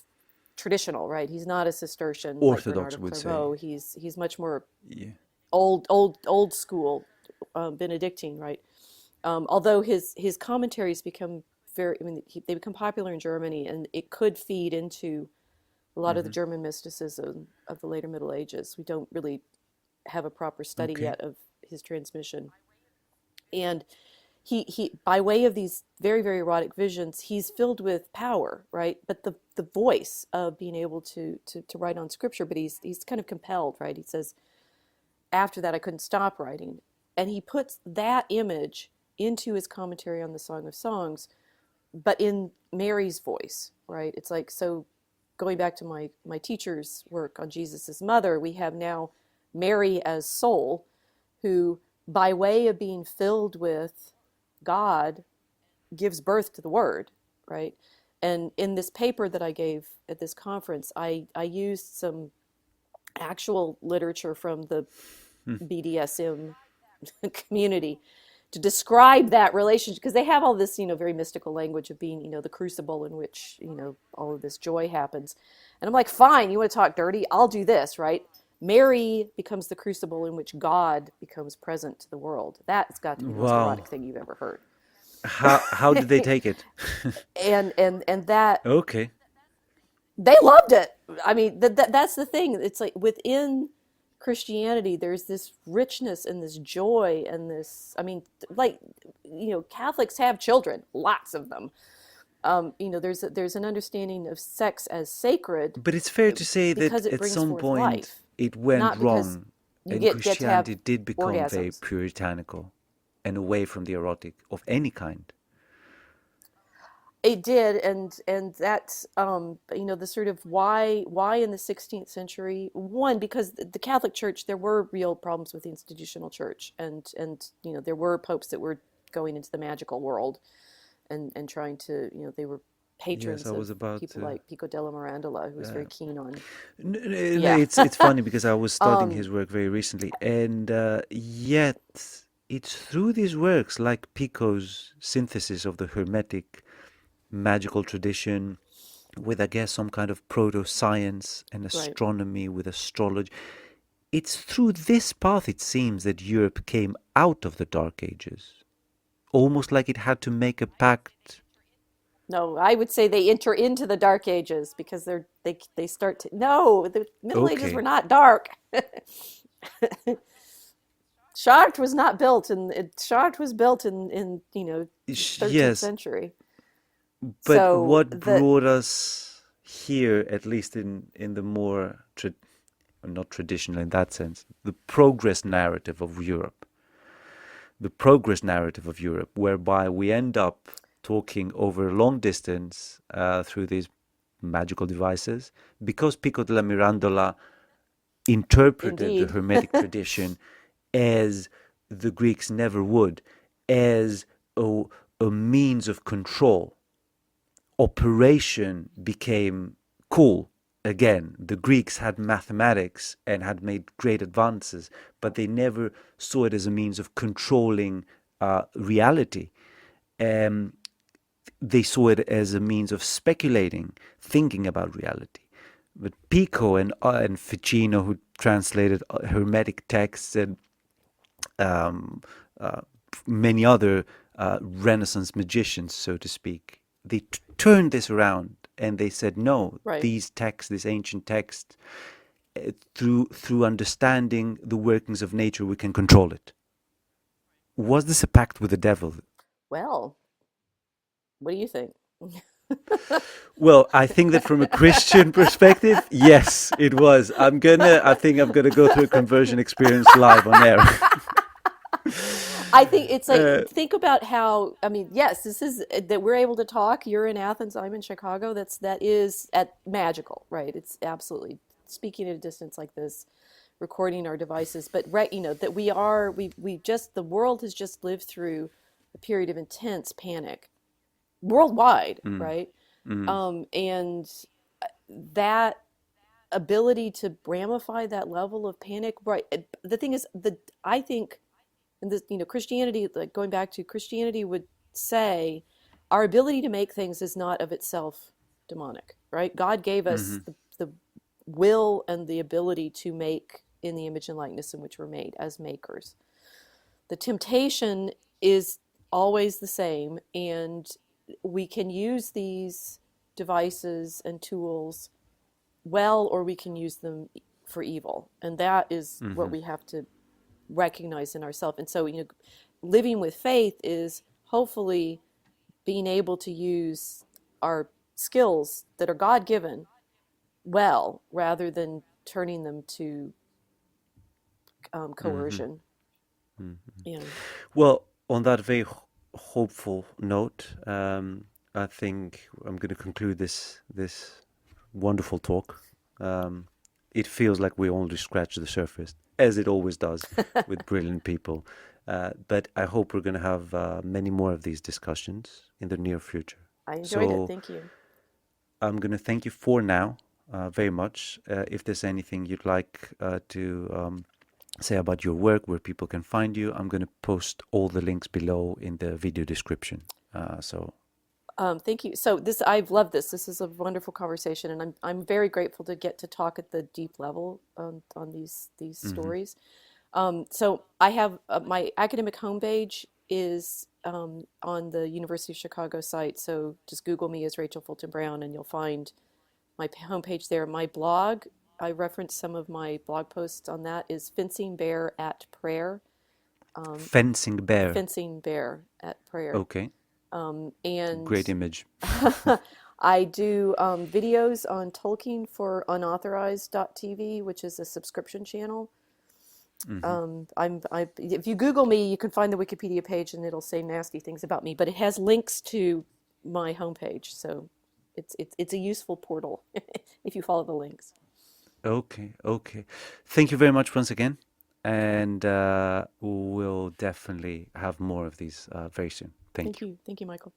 traditional, right? He's not a Cistercian like Bernard Orthodox of would say. Clairvaux. He's much more Yeah. old school Benedictine, right? Although his commentaries become they become popular in Germany, and it could feed into a lot of the Hmm. German mysticism of the later Middle Ages. We don't really have a proper study Okay. yet of his transmission, and he by way of these very very erotic visions, he's filled with power, right? But the voice of being able to write on Scripture, but he's kind of compelled, right? He says, after that I couldn't stop writing, and he puts that image into his commentary on the Song of Songs, but in Mary's voice, right? It's like, so going back to my teacher's work on Jesus's mother, we have now Mary as soul, who by way of being filled with God gives birth to the Word, right? And in this paper that I gave at this conference, I used some actual literature from the Hmm. BDSM community to describe that relationship, because they have all this, very mystical language of being, the crucible in which, all of this joy happens. And I'm like, fine, you want to talk dirty? I'll do this, right? Mary becomes the crucible in which God becomes present to the world. That's got to be the most Wow. erotic thing you've ever heard. How did they take it? And that Okay. they loved it. I mean, that's the thing. It's like within Christianity, there's this richness and this joy and this. I mean, like, Catholics have children, lots of them. There's an understanding of sex as sacred But it's fair to say that because it at brings some forth point life, it went not because wrong you and get to have Christianity did become very orgasms. puritanical and away from the erotic of any kind. It did, and that's the sort of why in the 16th century, one, because the Catholic Church, there were real problems with the institutional church, and there were popes that were going into the magical world and trying to, they were Yes, I patrons of was about people to. like Pico della Mirandola, who was very Uh, keen on. no, Yeah. it's funny because I was studying um, his work very recently, and yet it's through these works, like Pico's synthesis of the Hermetic magical tradition, with I guess some kind of proto science and right. astronomy with astrology. It's through this path, it seems, that Europe came out of the Dark Ages, almost like it had to make a pact. No, I would say they enter into the Dark Ages because they start to. No, the Middle Ages were Okay. not dark. Chartres was not built, and Chartres was built in 13th Yes, century. but So what brought us here, at least in the more not traditional in that sense, the progress narrative of Europe, whereby we end up talking over a long distance through these magical devices, because Pico della Mirandola interpreted the indeed, Hermetic tradition as the Greeks never would, as a, a means of control. Operation became cool again. The Greeks had mathematics and had made great advances, but they never saw it as a means of controlling reality. Um, they saw it as a means of speculating, thinking about reality. But Pico and Ficino, who translated Hermetic texts, and um, uh, many other Renaissance magicians, so to speak, they turned this around and they said, no, right. these texts, these ancient texts, through understanding the workings of nature, we can control it. Was this a pact with the devil? Well, what do you think? Well, I think that from a Christian perspective, yes, it was. I think I'm gonna go through a conversion experience live on air. I think it's uh, like, think about how, I mean, yes, this is that we're able to talk. You're in Athens, I'm in Chicago. That is at magical, right? It's absolutely speaking at a distance like this, recording our devices, but right, that we just the world has just lived through a period of intense panic worldwide, mm, right? mm, And that ability to ramify that level of panic, right? The thing is, I think, and this, Christianity, like going back to Christianity, would say our ability to make things is not of itself demonic, right? God gave us mm, the will and the ability to make in the image and likeness in which we're made as makers. The temptation is always the same, and we can use these devices and tools well, or we can use them for evil. And that is what mm, we have to recognize in ourselves. And so, living with faith is hopefully being able to use our skills that are God given well, rather than turning them to mm, coercion. mm. Yeah. Well, on that very hopeful note, I think I'm going to conclude this wonderful talk. Um, it feels like we only scratched the surface, as it always does with brilliant people. But I hope we're going to have many more of these discussions in the near future. I enjoyed it. So Thank you. I'm going to thank you for now very much. If there's anything you'd like to say about your work, where people can find you, I'm going to post all the links below in the video description. So Thank you. So I've loved this. This is a wonderful conversation, and I'm very grateful to get to talk at the deep level on these mhm. stories. So I have my academic homepage is on the University of Chicago site. So just Google me as Rachel Fulton Brown, and you'll find my homepage there. My blog, I reference some of my blog posts on that, is Fencing Bear at Prayer. Um, Fencing bear. Fencing Bear at Prayer. Okay, And great image. I do videos on Tolkien for unauthorized.tv, which is a subscription channel. Hmm. If you Google me, you can find the Wikipedia page, and it'll say nasty things about me, but it has links to my homepage, so it's a useful portal if you follow the links. Okay, okay. Thank you very much once again, and we'll definitely have more of these very soon. Thank you. Thank you, Michael.